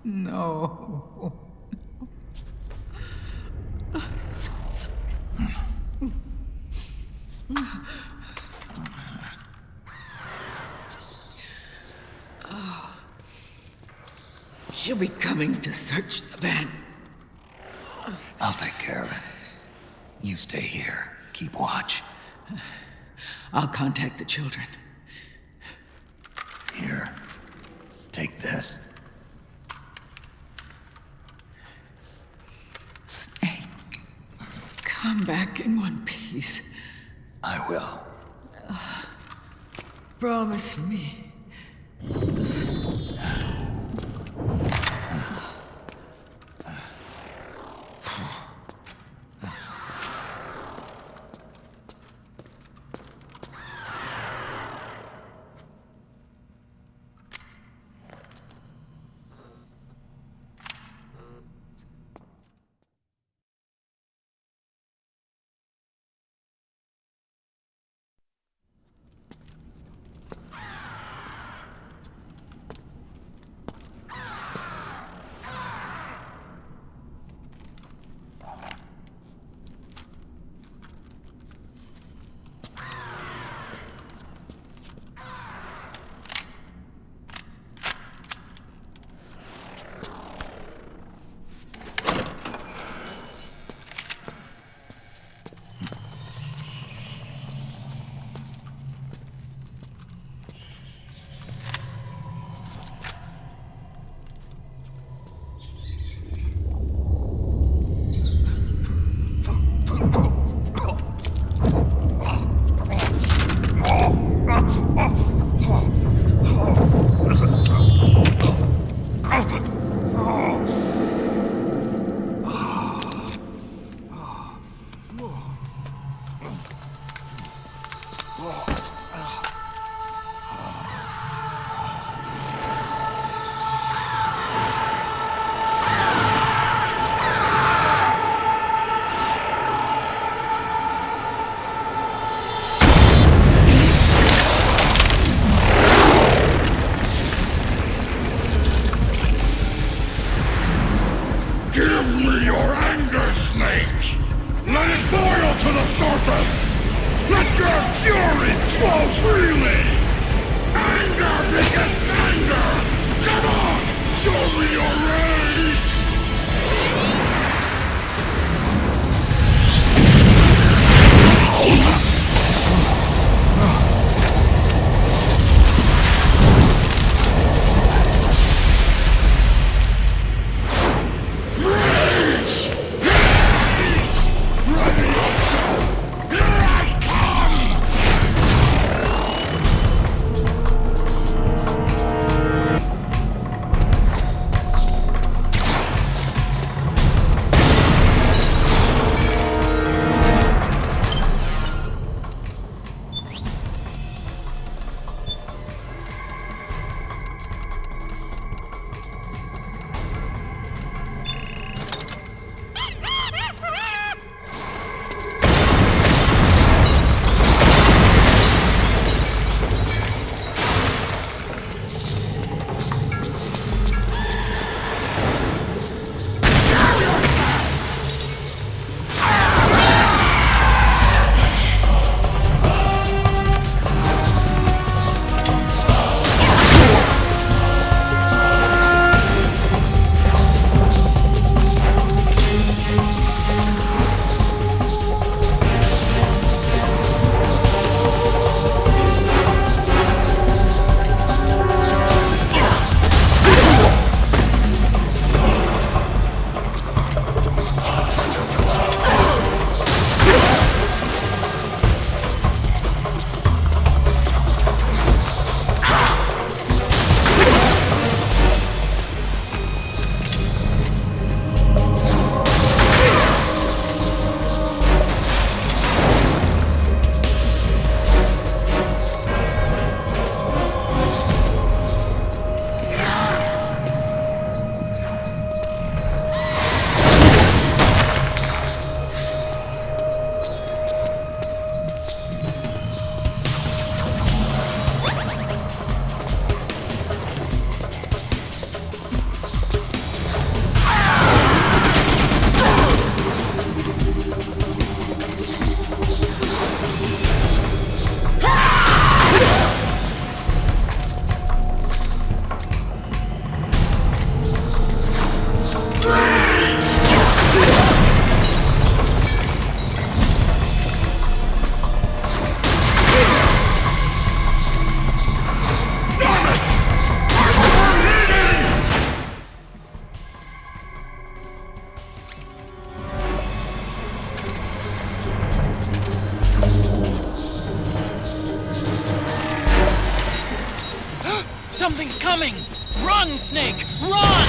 No. I'm so sorry. She'll be coming to search the van. I'll take care of it. You stay here. Keep watch. I'll contact the children. Here. Take this. Snake, come back in one piece. I will. Promise me. Give me your anger, Snake! Let it boil to the surface! Let your fury Courage flow freely! Anger begets anger! Come on! Show me your rage! Something's coming! Run, Snake! Run!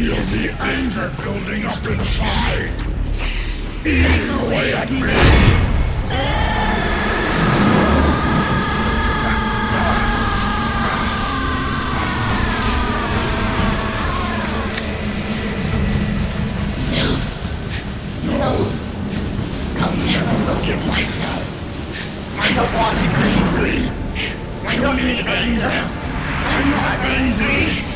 feel the anger building up inside. Eating away at me. I'll never forgive myself. I don't want to be angry. I don't need anger. I'm not angry.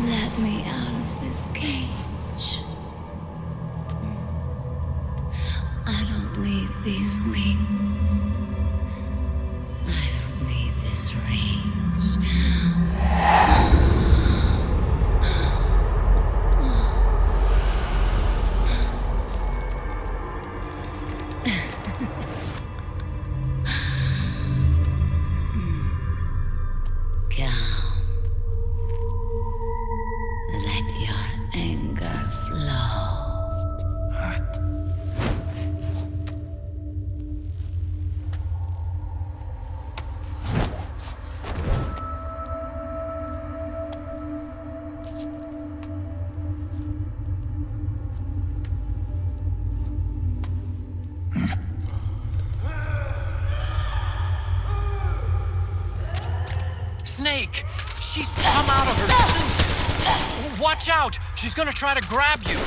Let me out of this cage. I don't need these wings. I don't need this range. Snake! She's come out of her suit! Watch out! She's gonna try to grab you!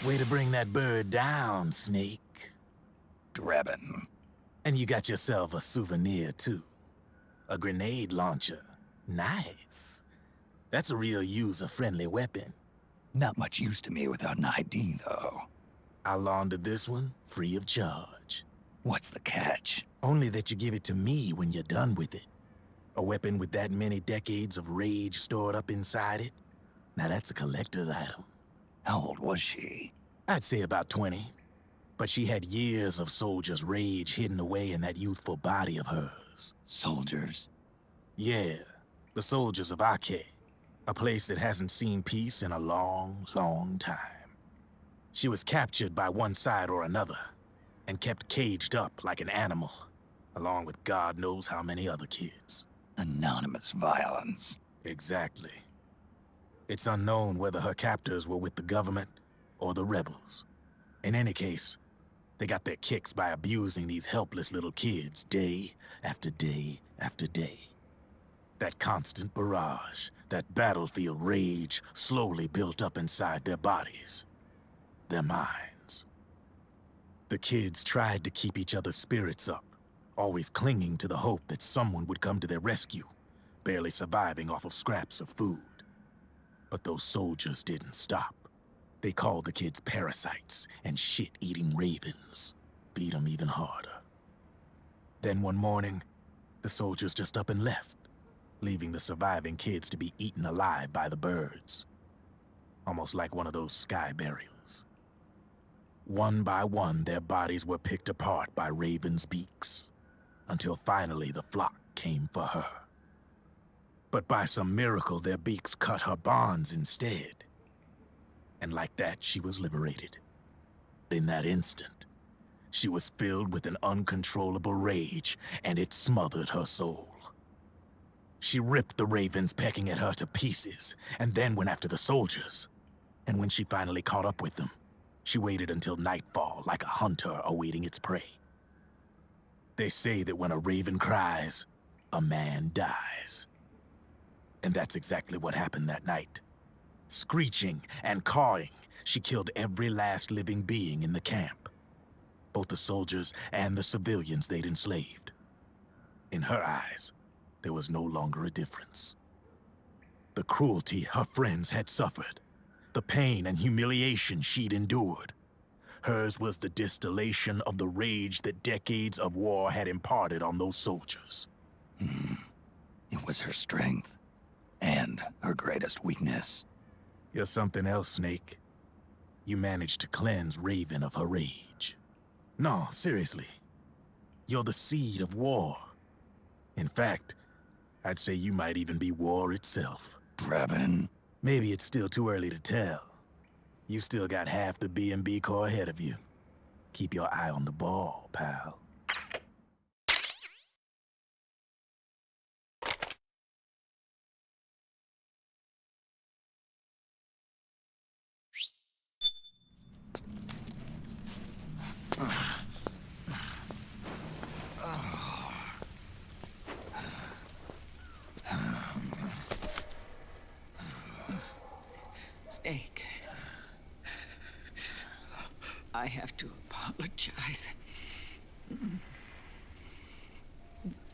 Way to bring that bird down, Snake. Drebin. And you got yourself a souvenir, too. A grenade launcher. Nice. That's a real user-friendly weapon. Not much use to me without an ID, though. I'll launder this one free of charge. What's the catch? Only that you give it to me when you're done with it. A weapon with that many decades of rage stored up inside it? Now that's a collector's item. How old was she? I'd say about 20. But she had years of soldiers' rage hidden away in that youthful body of hers. Soldiers? Yeah, the soldiers of Ake. A place that hasn't seen peace in a long, long time. She was captured by one side or another, and kept caged up like an animal, along with God knows how many other kids. Anonymous violence. Exactly. It's unknown whether her captors were with the government or the rebels. In any case, they got their kicks by abusing these helpless little kids day after day after day. That constant barrage, that battlefield rage slowly built up inside their bodies, their minds. The kids tried to keep each other's spirits up, always clinging to the hope that someone would come to their rescue, barely surviving off of scraps of food. But those soldiers didn't stop. They called the kids parasites and shit-eating ravens, beat them even harder. Then one morning, the soldiers just up and left, leaving the surviving kids to be eaten alive by the birds. Almost like one of those sky burials. One by one, their bodies were picked apart by ravens' beaks, until finally the flock came for her. But by some miracle, their beaks cut her bonds instead. And like that, she was liberated. In that instant, she was filled with an uncontrollable rage, and it smothered her soul. She ripped the ravens pecking at her to pieces, and then went after the soldiers. And when she finally caught up with them, she waited until nightfall like a hunter awaiting its prey. They say that when a raven cries, a man dies. And that's exactly what happened that night. Screeching and cawing, she killed every last living being in the camp. Both the soldiers and the civilians they'd enslaved. In her eyes, there was no longer a difference. The cruelty her friends had suffered, the pain and humiliation she'd endured, hers was the distillation of the rage that decades of war had imparted on those soldiers. It was her strength. And her greatest weakness. You're something else, Snake. You managed to cleanse Raven of her rage. No, seriously. You're the seed of war. In fact, I'd say you might even be war itself. Drebin? Maybe it's still too early to tell. You still got half the B&B Corps ahead of you. Keep your eye on the ball, pal. Snake. I have to apologize.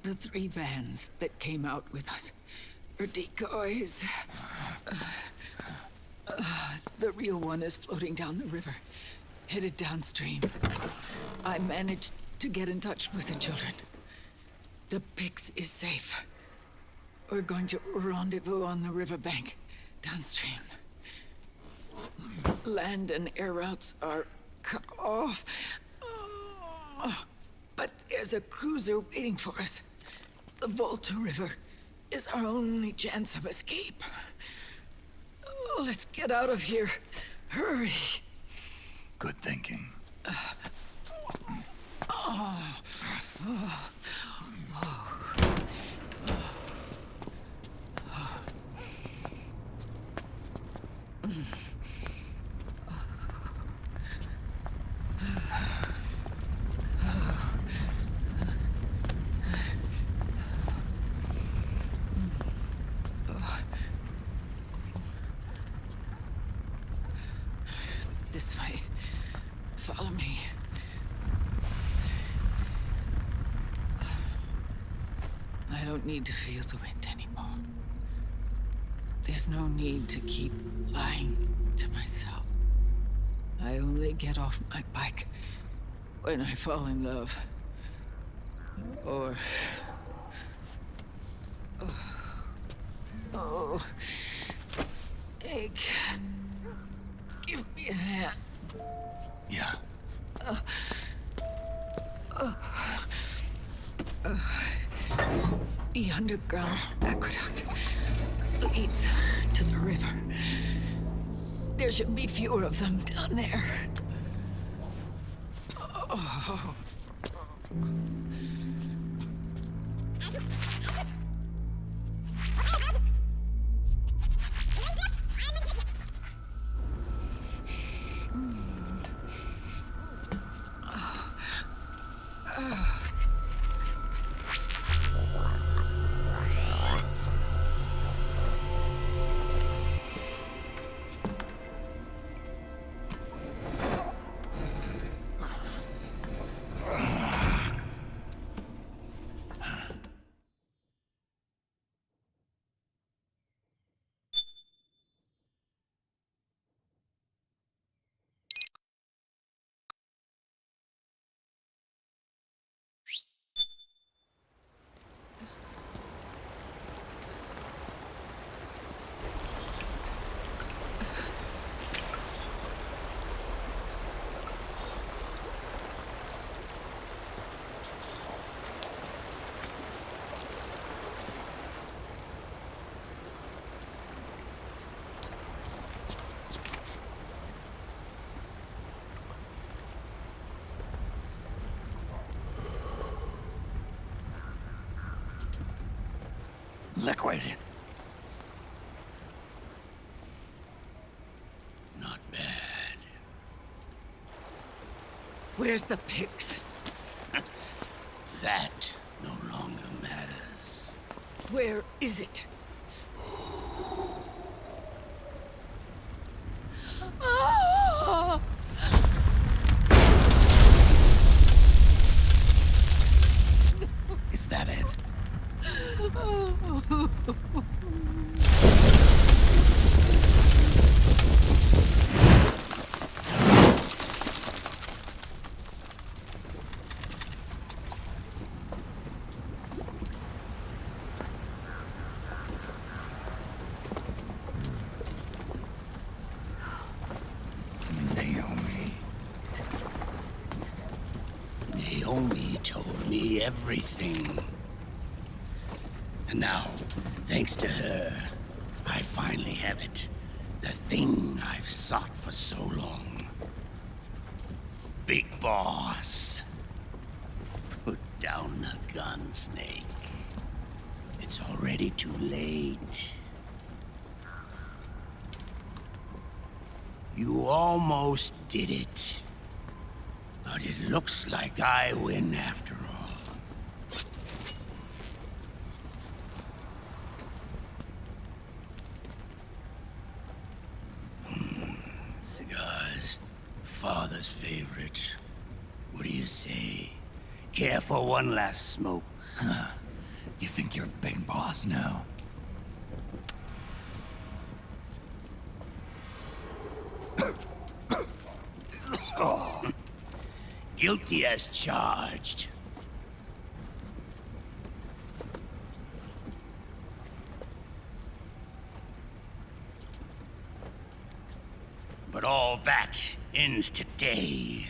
The 3 vans that came out with us are decoys. The real one is floating down the river, headed downstream. I managed to get in touch with the children. The Pix is safe. We're going to rendezvous on the riverbank, downstream. Land and air routes are cut off. But there's a cruiser waiting for us. The Volta River is our only chance of escape. Let's get out of here. Hurry. Good thinking. This way. Follow me. I don't need to feel the wind anymore. There's no need to keep lying to myself. I only get off my bike when I fall in love. Or... Oh... Snake... Give me a hand. Yeah. The underground aqueduct leads to to the river. There should be fewer of them down there. Oh. Liquid. Not bad. Where's the pigs? That no longer matters. Where is it? Is that it? Naomi told me everything. And now, thanks to her, I finally have it. The thing I've sought for so long. Big Boss. Put down the gun, Snake. It's already too late. You almost did it. But it looks like I win after all. Cigars. Father's favorite. What do you say? Care for one last smoke? Huh. You think you're Big Boss now? Guilty as charged. But all that ends today.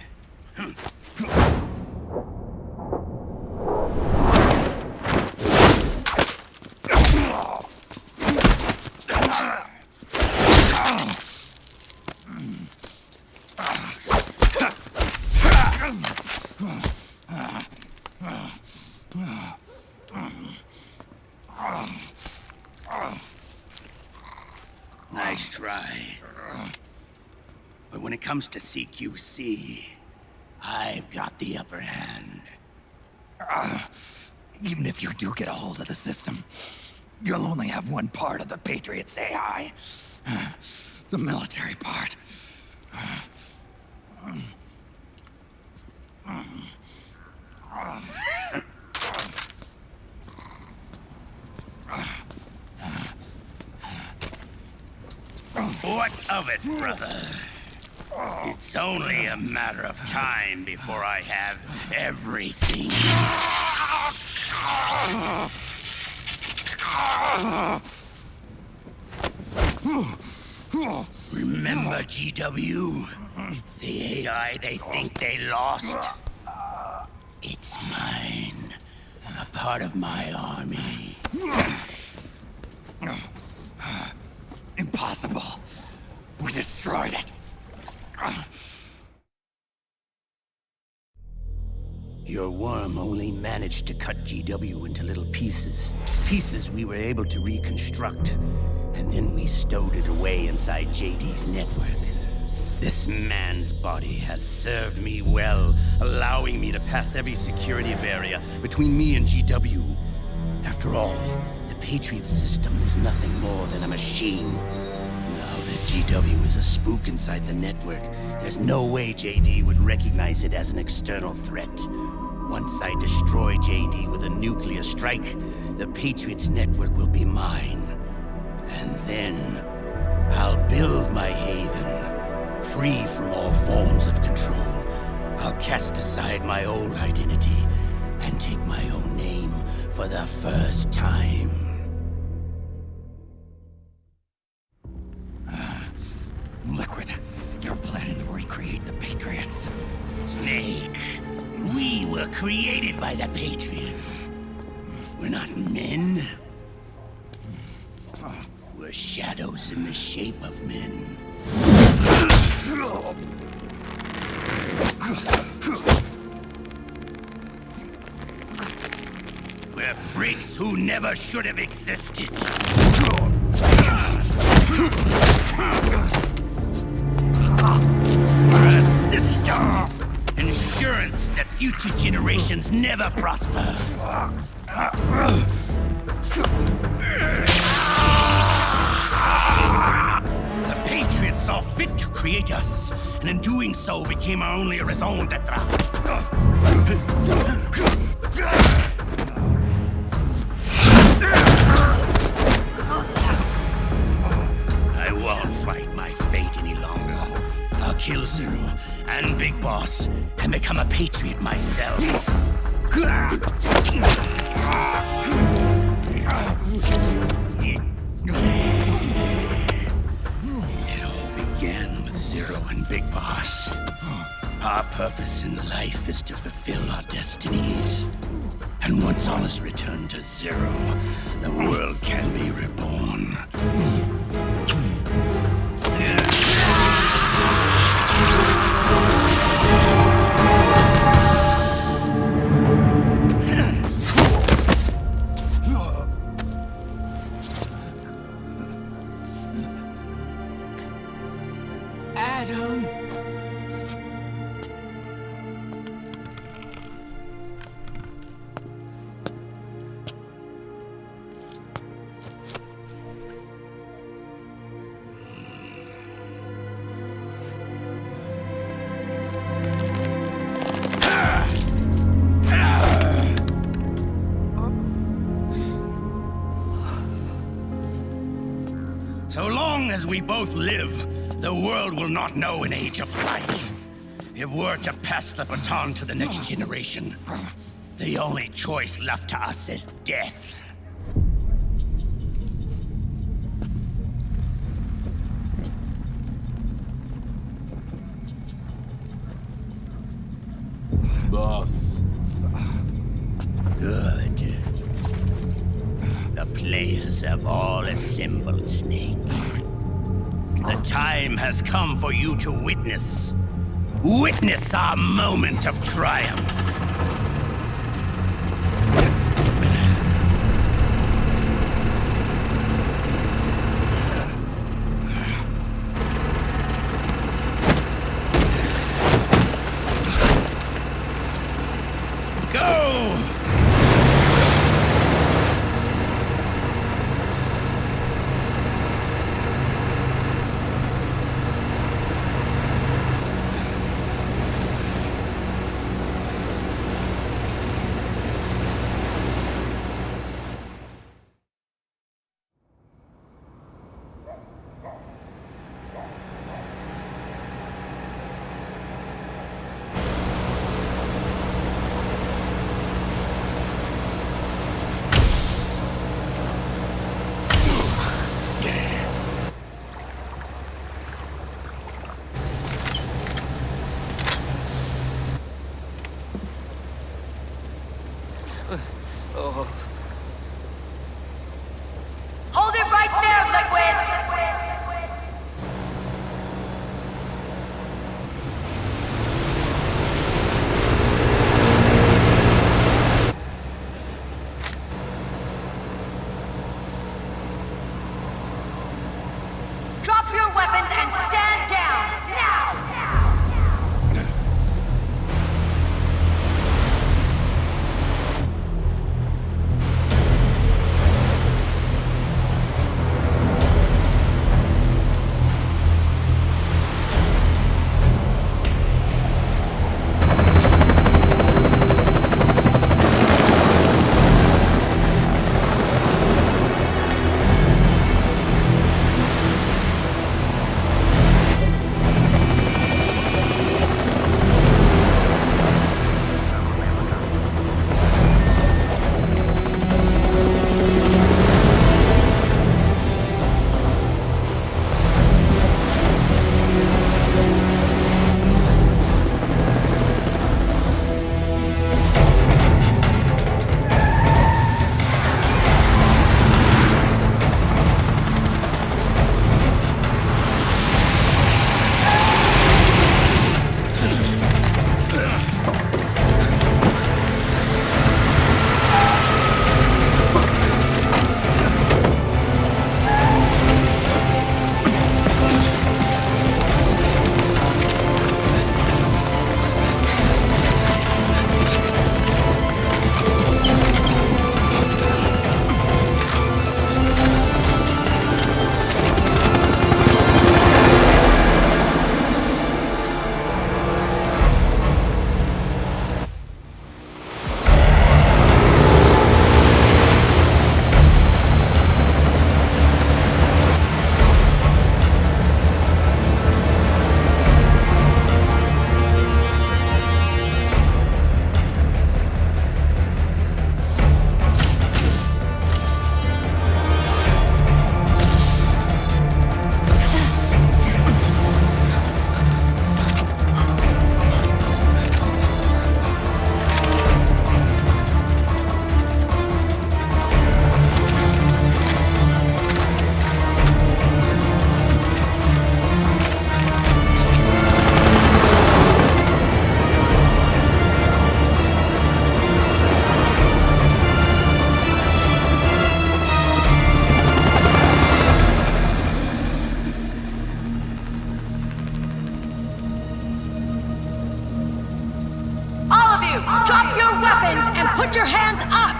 Nice try. But when it comes to CQC, I've got the upper hand. Even if you do get a hold of the system, you'll only have one part of the Patriots AI. The military part. What of it, brother? It's only a matter of time before I have everything. Remember, GW? The AI they think they lost? It's mine. A part of my army. impossible. We destroyed it. Your worm only managed to cut GW into little pieces. Pieces we were able to reconstruct. And then we stowed it away inside JD's network. This man's body has served me well, allowing me to pass every security barrier between me and GW. After all, the Patriot system is nothing more than a machine. Now that GW is a spook inside the network, there's no way JD would recognize it as an external threat. Once I destroy JD with a nuclear strike, the Patriot's network will be mine. And then, I'll build my haven, free from all forms of control. I'll cast aside my old identity and take my own name for the first time. Liquid, you're planning to recreate the Patriots. Snake, we were created by the Patriots. We're not men. We're shadows in the shape of men. We're freaks who never should have existed. We're a system. Insurance that future generations never prosper. The Patriots saw fit to create us, and in doing so became our only raison d'etre. I won't fight my fate any longer. I'll kill Zero and Big Boss and become a Patriot myself. It all began with Zero and Big Boss. Our purpose in life is to fulfill our destinies. And once all is returned to Zero, the world can be reborn. Adam. So long as we both live, the world will not know an age of light. If we're to pass the baton to the next generation, the only choice left to us is death. Boss. Good. The players have all assembled, Snake. The time has come for you to witness our moment of triumph. Go! your weapons and put your hands up!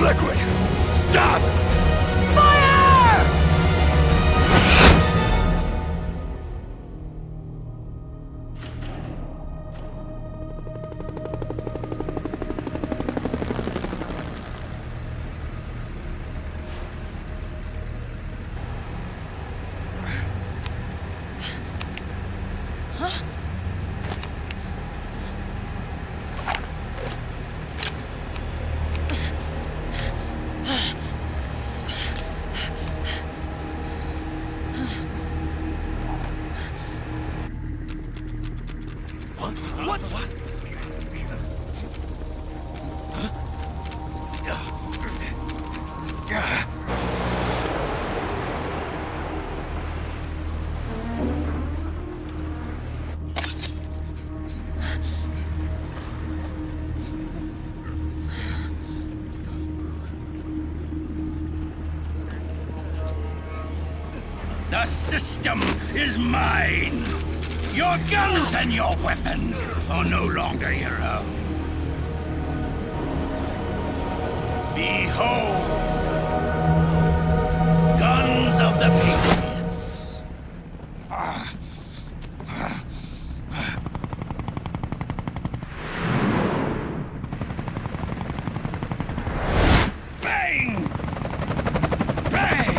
Liquid! Stop! Fire! Huh? What? The system is mine. Your guns and your weapons are no longer your own. Behold, guns of the Patriots. Bang! Bang!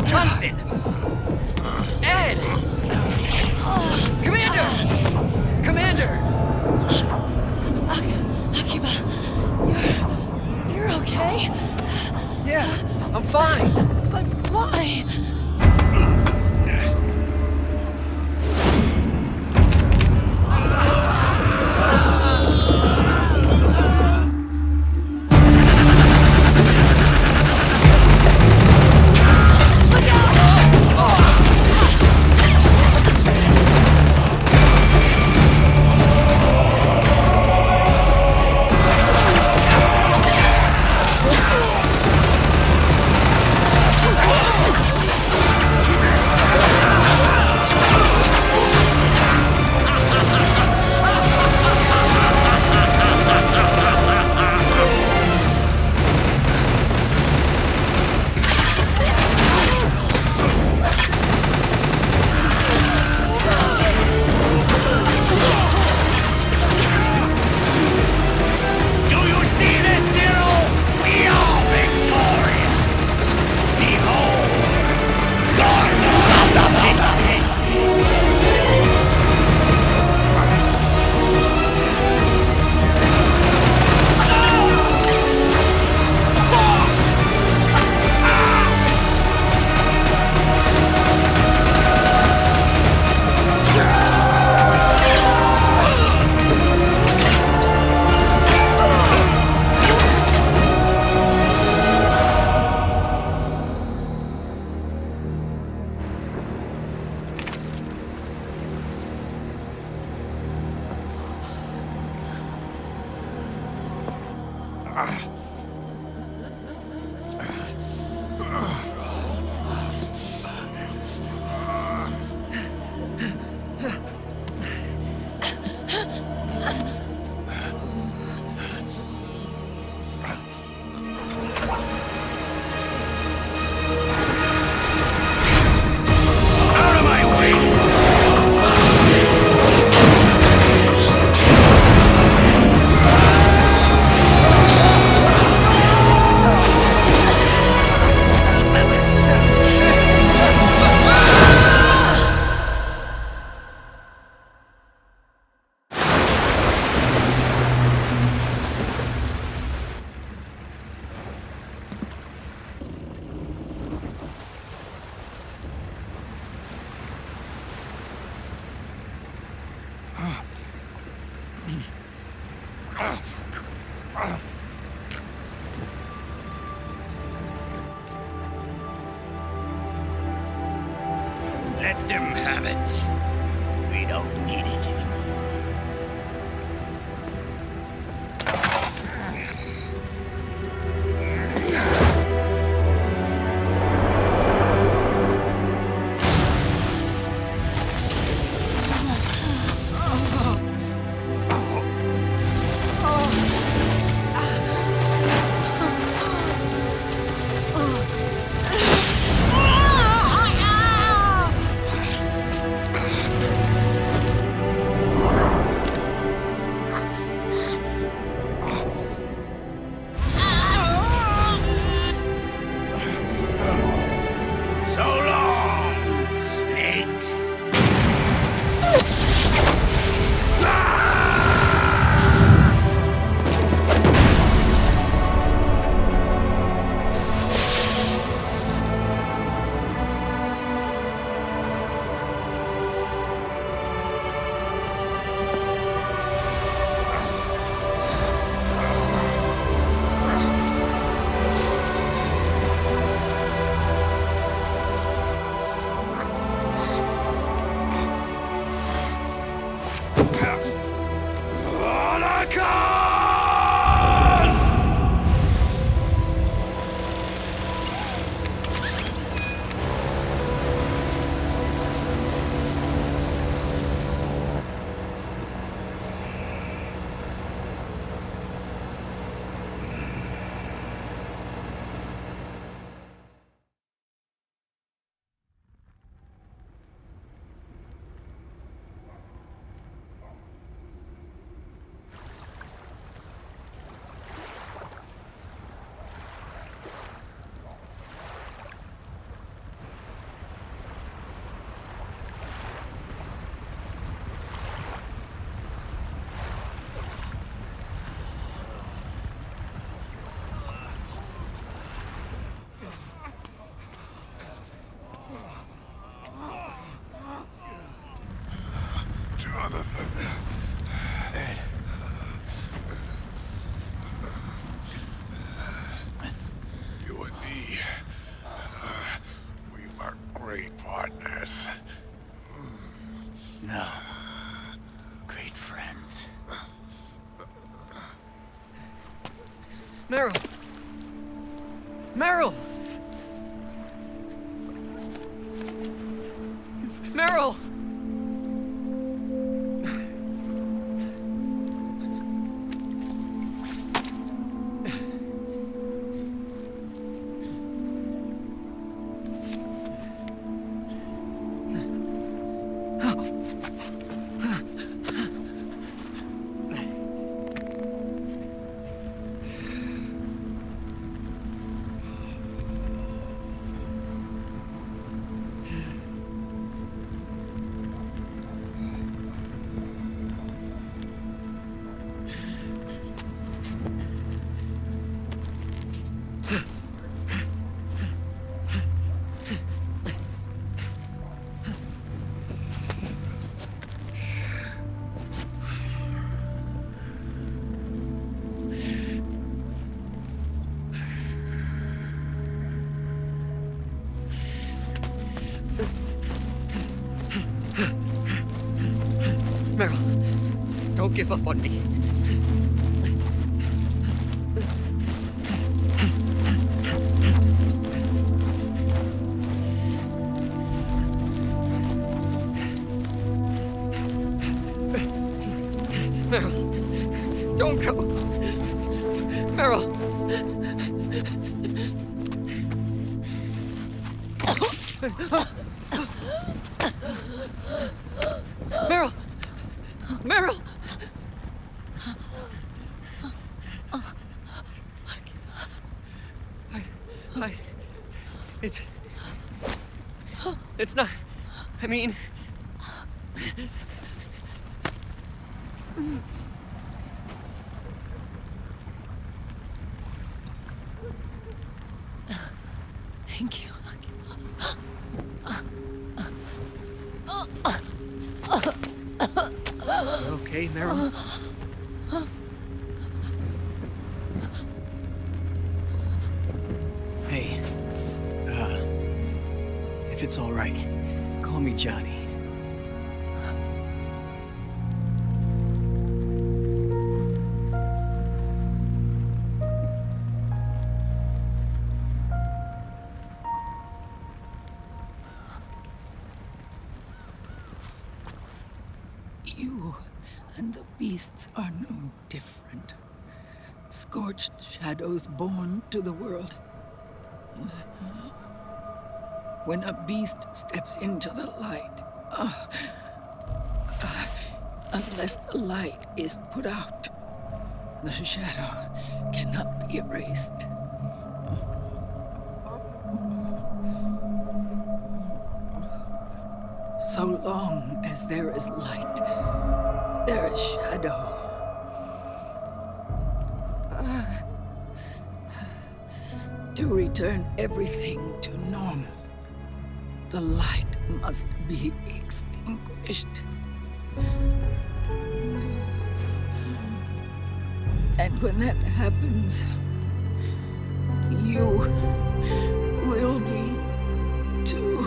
Jonathan! Ed! Commander! Commander! Akiba, you're okay? Yeah, I'm fine. But why? Let them have it. We don't need it anymore. You and me, we were great partners. No. Great friends. Meryl! Meryl! Meryl! Meryl, don't give up on me. Meryl, don't go. Meryl. Meryl! Meryl! It's not... I mean... Thank you. Okay, Meryl? If it's all right, call me Johnny. You and the beasts are no different. Scorched shadows born to the world. When a beast steps into the light, unless the light is put out, the shadow cannot be erased. So long as there is light, there is shadow. To return everything to normal, the light must be extinguished. And when that happens, you will be too.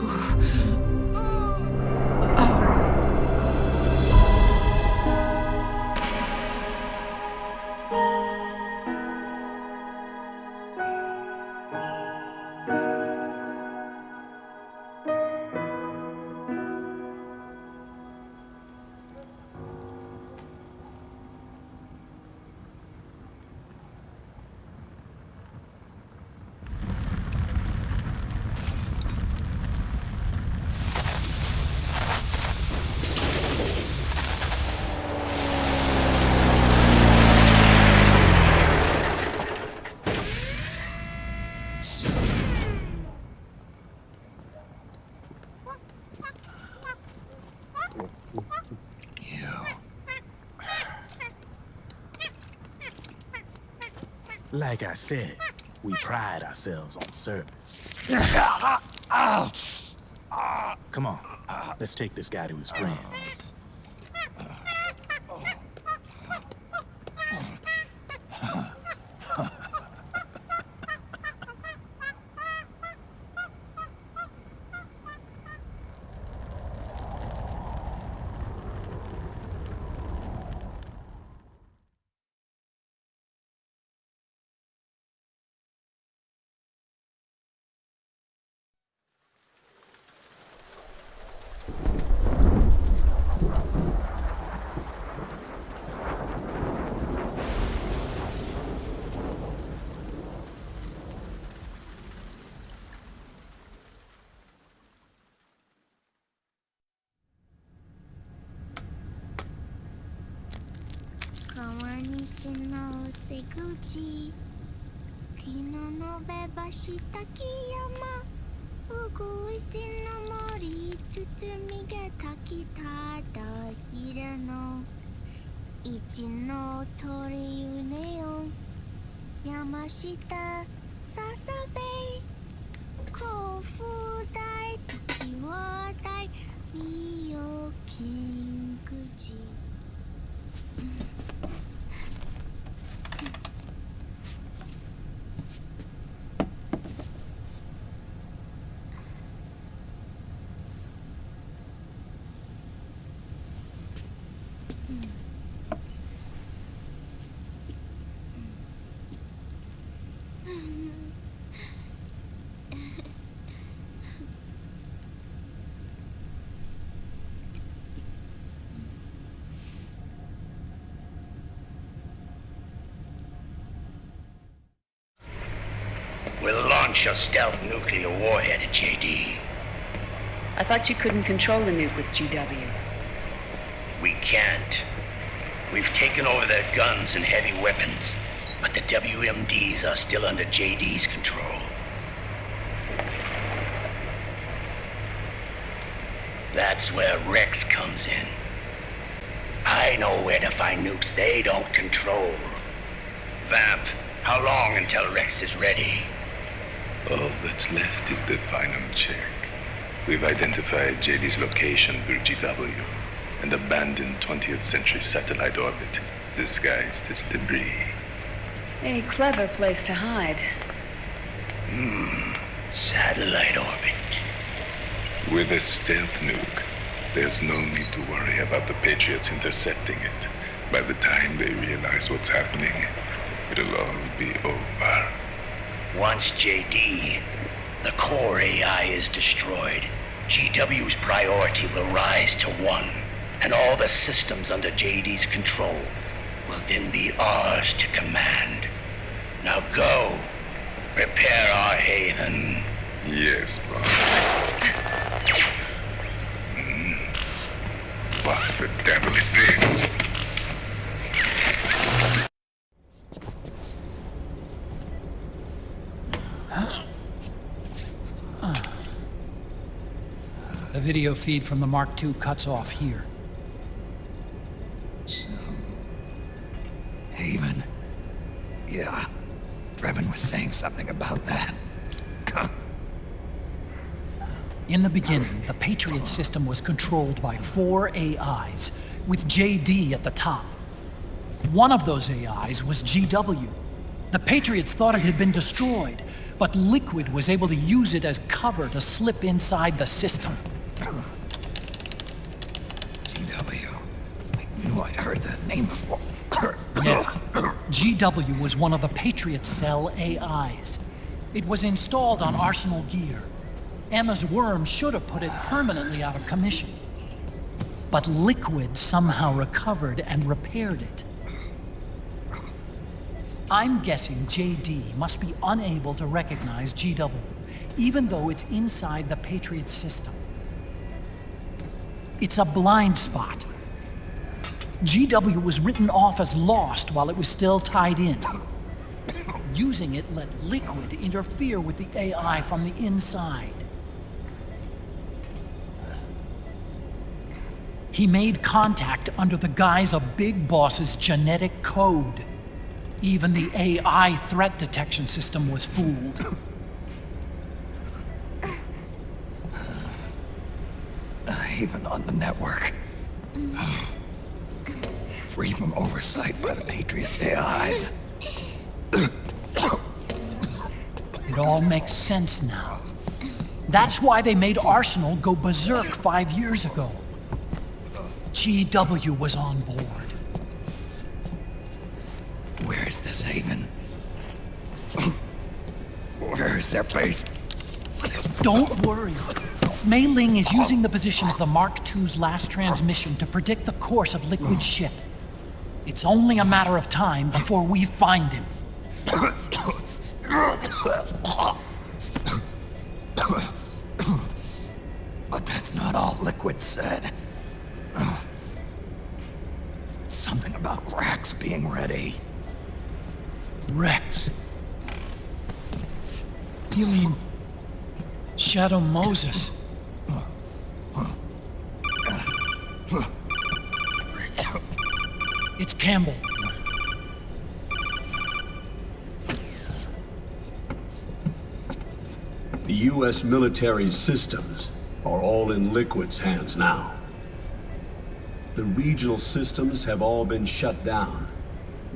Like I said, we pride ourselves on service. Come on, let's take this guy to his friends. We'll launch a stealth nuclear warhead at JD. I thought you couldn't control the nuke with GW. We can't. We've taken over their guns and heavy weapons, but the WMDs are still under JD's control. That's where Rex comes in. I know where to find nukes they don't control. Vamp, how long until Rex is ready? All that's left is the final check. We've identified JD's location through GW, an abandoned 20th century satellite orbit disguised as debris. A clever place to hide. Satellite orbit. With a stealth nuke, there's no need to worry about the Patriots intercepting it. By the time they realize what's happening, it'll all be over. Once JD, the core AI is destroyed, GW's priority will rise to 1, and all the systems under JD's control will then be ours to command. Now go, prepare our haven. Yes, boss. What the devil is this? The video feed from the Mark II cuts off here. Haven. Yeah. Drebin was saying something about that. In the beginning, the Patriot system was controlled by 4 AIs, with JD at the top. One of those AIs was GW. The Patriots thought it had been destroyed, but Liquid was able to use it as cover to slip inside the system. GW. I knew I'd heard that name before. Yeah. GW was one of the Patriot Cell AIs. It was installed on Arsenal gear. Emma's worm should have put it permanently out of commission. But Liquid somehow recovered and repaired it. I'm guessing JD must be unable to recognize GW, even though it's inside the Patriot system. It's a blind spot. GW was written off as lost while it was still tied in. Using it let Liquid interfere with the AI from the inside. He made contact under the guise of Big Boss's genetic code. Even the AI threat detection system was fooled. Even on the network. Free from oversight by the Patriots' AIs. It all makes sense now. That's why they made Arsenal go berserk 5 years ago. GW was on board. Where is this haven? Where is their base? Don't worry. Mei Ling is using the position of the Mark II's last transmission to predict the course of Liquid's ship. It's only a matter of time before we find him. But that's not all Liquid said. Something about Rex being ready. Rex? You mean Shadow Moses? It's Campbell. The U.S. military's systems are all in Liquid's hands now. The regional systems have all been shut down.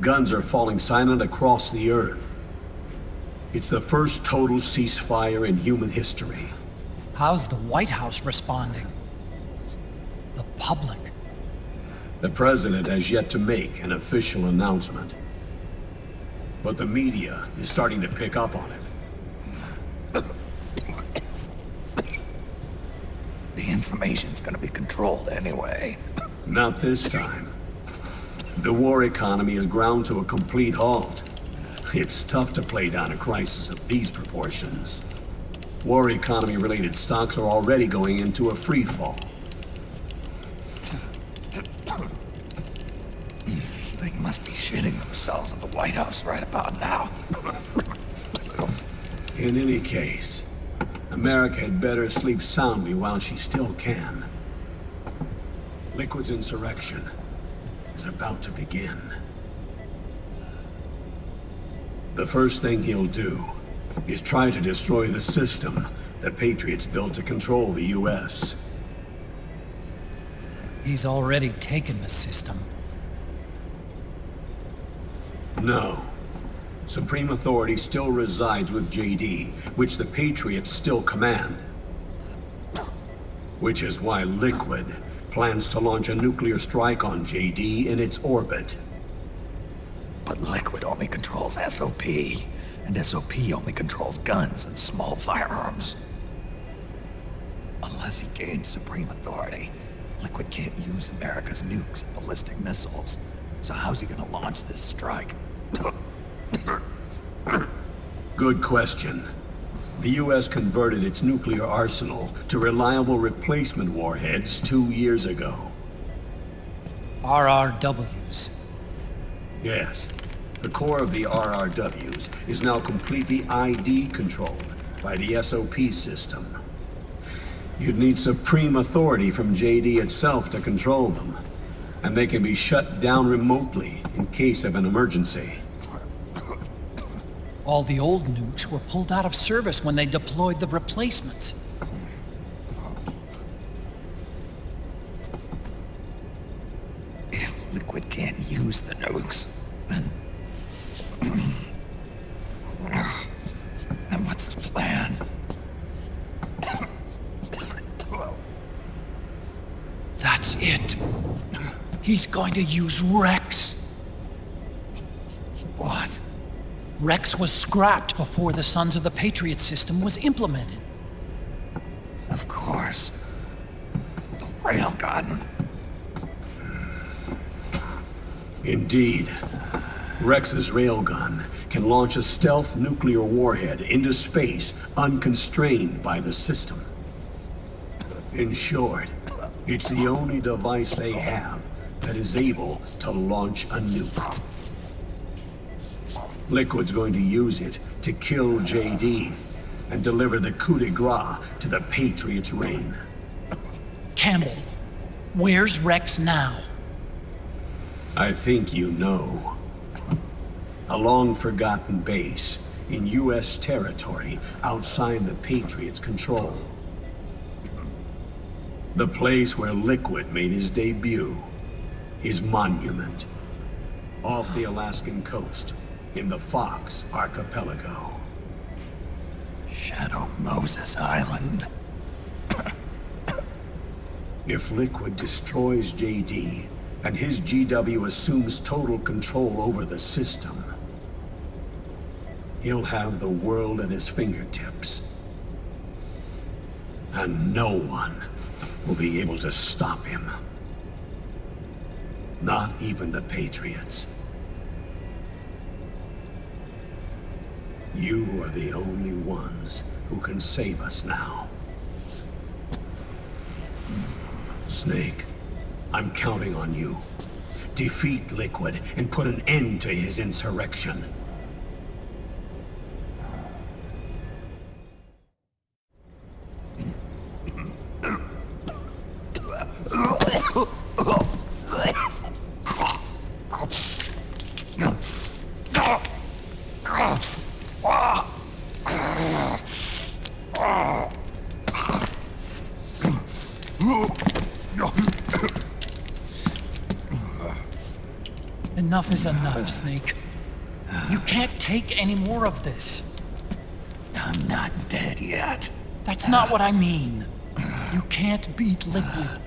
Guns are falling silent across the Earth. It's the first total ceasefire in human history. How's the White House responding? The public? The president has yet to make an official announcement. But the media is starting to pick up on it. The information's gonna be controlled anyway. Not this time. The war economy is ground to a complete halt. It's tough to play down a crisis of these proportions. War economy-related stocks are already going into a free fall. They must be shitting themselves at the White House right about now. In any case, America had better sleep soundly while she still can. Liquid's insurrection is about to begin. The first thing he'll do is try to destroy the system the Patriots built to control the U.S. He's already taken the system. No. Supreme authority still resides with JD, which the Patriots still command. Which is why Liquid plans to launch a nuclear strike on JD in its orbit. But Liquid only controls SOP, and SOP only controls guns and small firearms. Unless he gains supreme authority, Liquid can't use America's nukes and ballistic missiles. So how's he gonna launch this strike? Good question. The US converted its nuclear arsenal to reliable replacement warheads 2 years ago. RRWs. Yes. The core of the RRWs is now completely ID controlled by the SOP system. You'd need supreme authority from JD itself to control them, and they can be shut down remotely in case of an emergency. All the old nukes were pulled out of service when they deployed the replacements. If Liquid can't use the nukes, then what's his plan? That's it. He's going to use Rex. What? Rex was scrapped before the Sons of the Patriot system was implemented. Of course. The railgun. Indeed. Rex's railgun can launch a stealth nuclear warhead into space unconstrained by the system. In short, it's the only device they have that is able to launch a nuke. Liquid's going to use it to kill JD and deliver the coup de grace to the Patriots' reign. Campbell, where's Rex now? I think you know. A long-forgotten base in U.S. territory outside the Patriots' control. The place where Liquid made his debut, his monument, off the Alaskan coast in the Fox Archipelago. Shadow Moses Island. If Liquid destroys JD, and his GW assumes total control over the system, he'll have the world at his fingertips. And no one will be able to stop him. Not even the Patriots. You are the only ones who can save us now. Snake, I'm counting on you. Defeat Liquid and put an end to his insurrection. Enough is enough, Snake. You can't take any more of this. I'm not dead yet. That's not what I mean. You can't beat Liquid.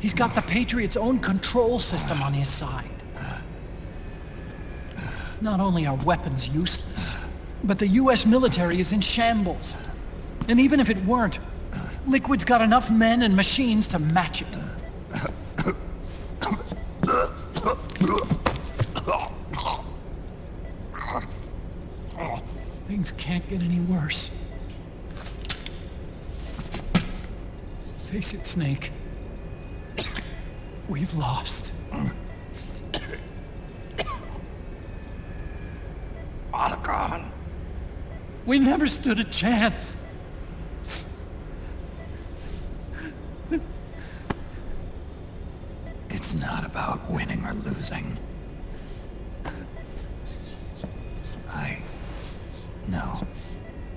He's got the Patriots' own control system on his side. Not only are weapons useless, but the US military is in shambles. And even if it weren't, Liquid's got enough men and machines to match it. Things can't get any worse. Face it, Snake. We've lost. All gone. We never stood a chance. It's not about winning or losing. No.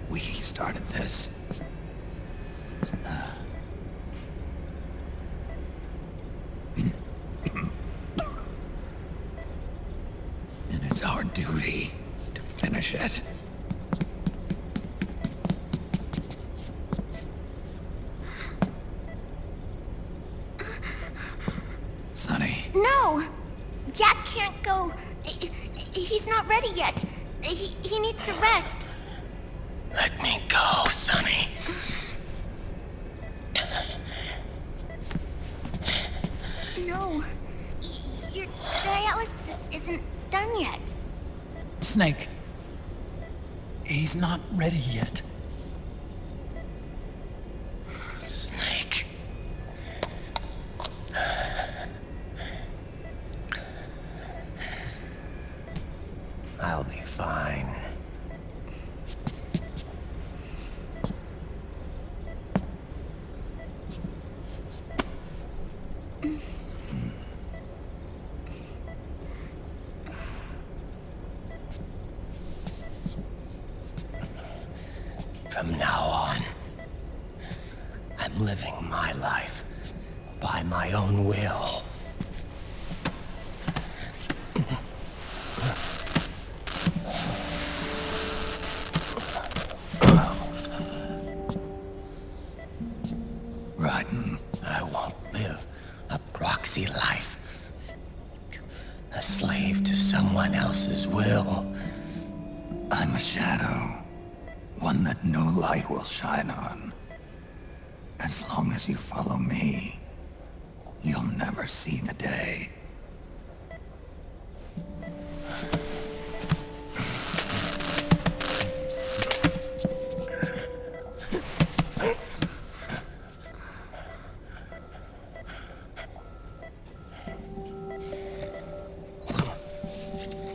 We started this. And it's our duty to finish it. can't go. He's not ready yet. He needs to rest. Let me go, Sonny. No. Your dialysis isn't done yet. Snake. He's not ready yet. Snake. I'll be fine. From now on, I'm living my life by my own will. Raiden, I won't live a proxy life. A slave to someone else's will. I'm a shadow. One that no light will shine on. As long as you follow me, you'll never see the day.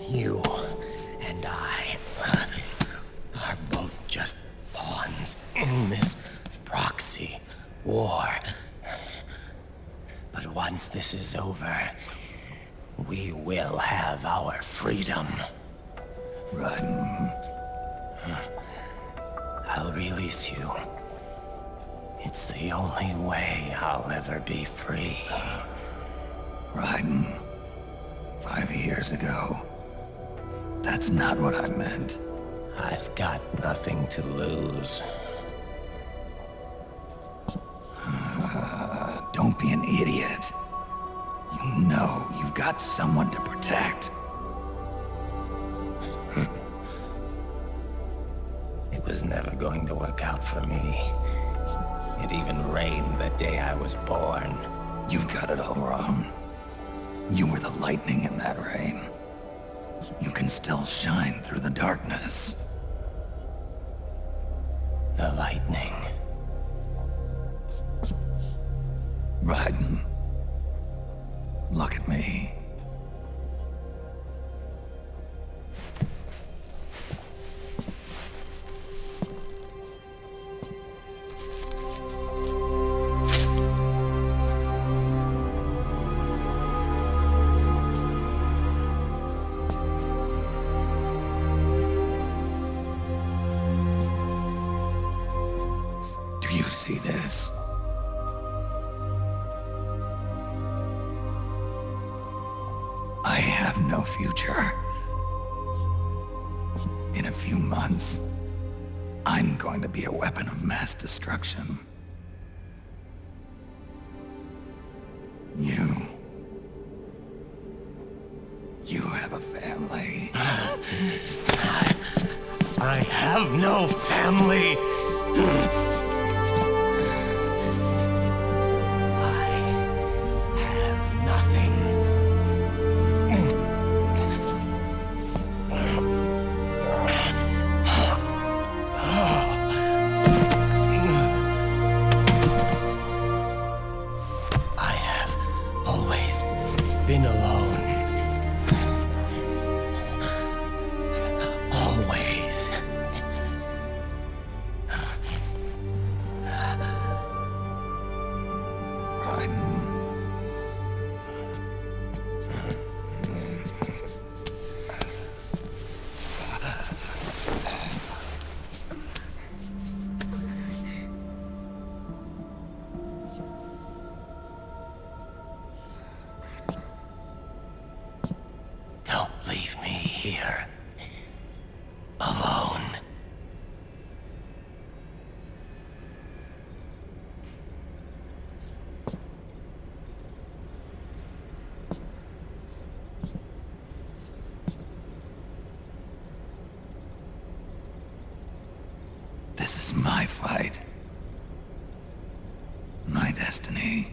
You and I are both just pawns in this proxy war. But once this is over, we will have our freedom. Raiden. I'll release you. It's the only way I'll ever be free. Raiden. 5 years ago. That's not what I meant. I've got nothing to lose. Don't be an idiot. You know you've got someone to protect. It was never going to work out for me. It even rained the day I was born. You've got it all wrong. You were the lightning in that rain. You can still shine through the darkness. The lightning. Raiden, look at me. Do you see this? I have no future. In a few months, I'm going to be a weapon of mass destruction. You have a family. I have no family. Been alone. Always. This is my fight. My destiny.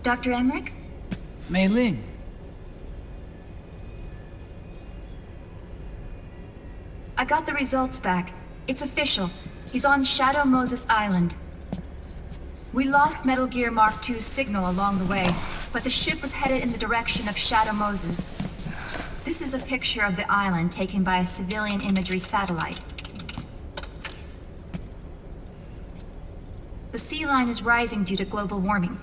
Dr. Emmerich? Mei Ling. I got the results back. It's official. He's on Shadow Moses Island. We lost Metal Gear Mark II's signal along the way, but the ship was headed in the direction of Shadow Moses. This is a picture of the island taken by a civilian imagery satellite. The sea line is rising due to global warming.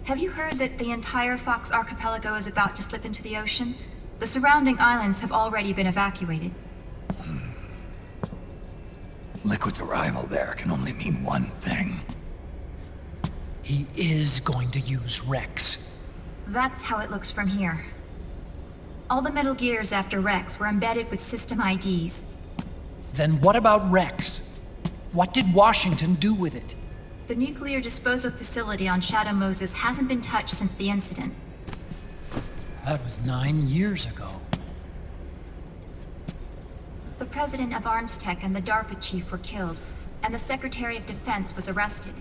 Have you heard that the entire Fox archipelago is about to slip into the ocean? The surrounding islands have already been evacuated. Liquid's arrival there can only mean one thing. He is going to use Rex. That's how it looks from here. All the Metal Gears after Rex were embedded with system IDs. Then what about Rex? What did Washington do with it? The nuclear disposal facility on Shadow Moses hasn't been touched since the incident. That was 9 years ago. The president of ArmsTech and the DARPA chief were killed, and the Secretary of Defense was arrested.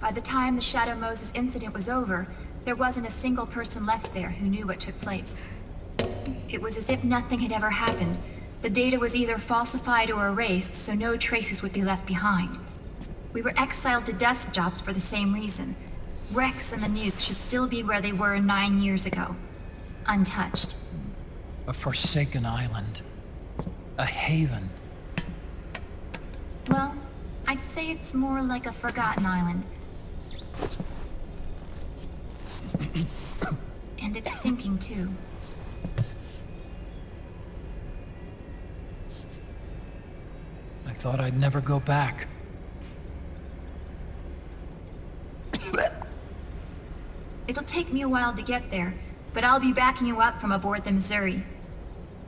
By the time the Shadow Moses incident was over, there wasn't a single person left there who knew what took place. It was as if nothing had ever happened. The data was either falsified or erased, so no traces would be left behind. We were exiled to desk jobs for the same reason. Rex and the nuke should still be where they were 9 years ago. Untouched. A forsaken island. A haven. Well, I'd say it's more like a forgotten island. And it's sinking too. I thought I'd never go back. It'll take me a while to get there, but I'll be backing you up from aboard the Missouri.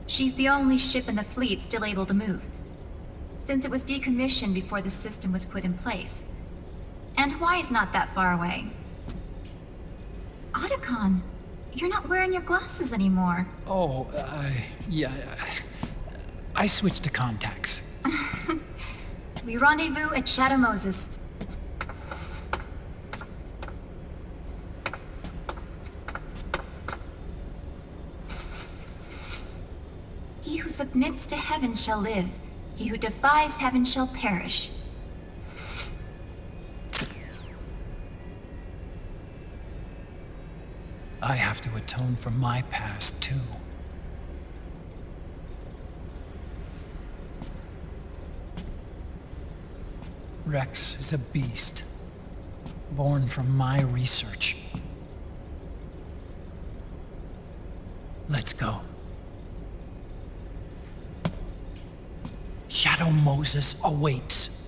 She's the only ship in the fleet still able to move, since it was decommissioned before the system was put in place. And Hawaii's not that far away. Otacon, you're not wearing your glasses anymore. Oh, yeah. I switched to contacts. We rendezvous at Shadow Moses. He who submits to heaven shall live. He who defies heaven shall perish. I have to atone for my past, too. Rex is a beast, born from my research. Let's go. Shadow Moses awaits.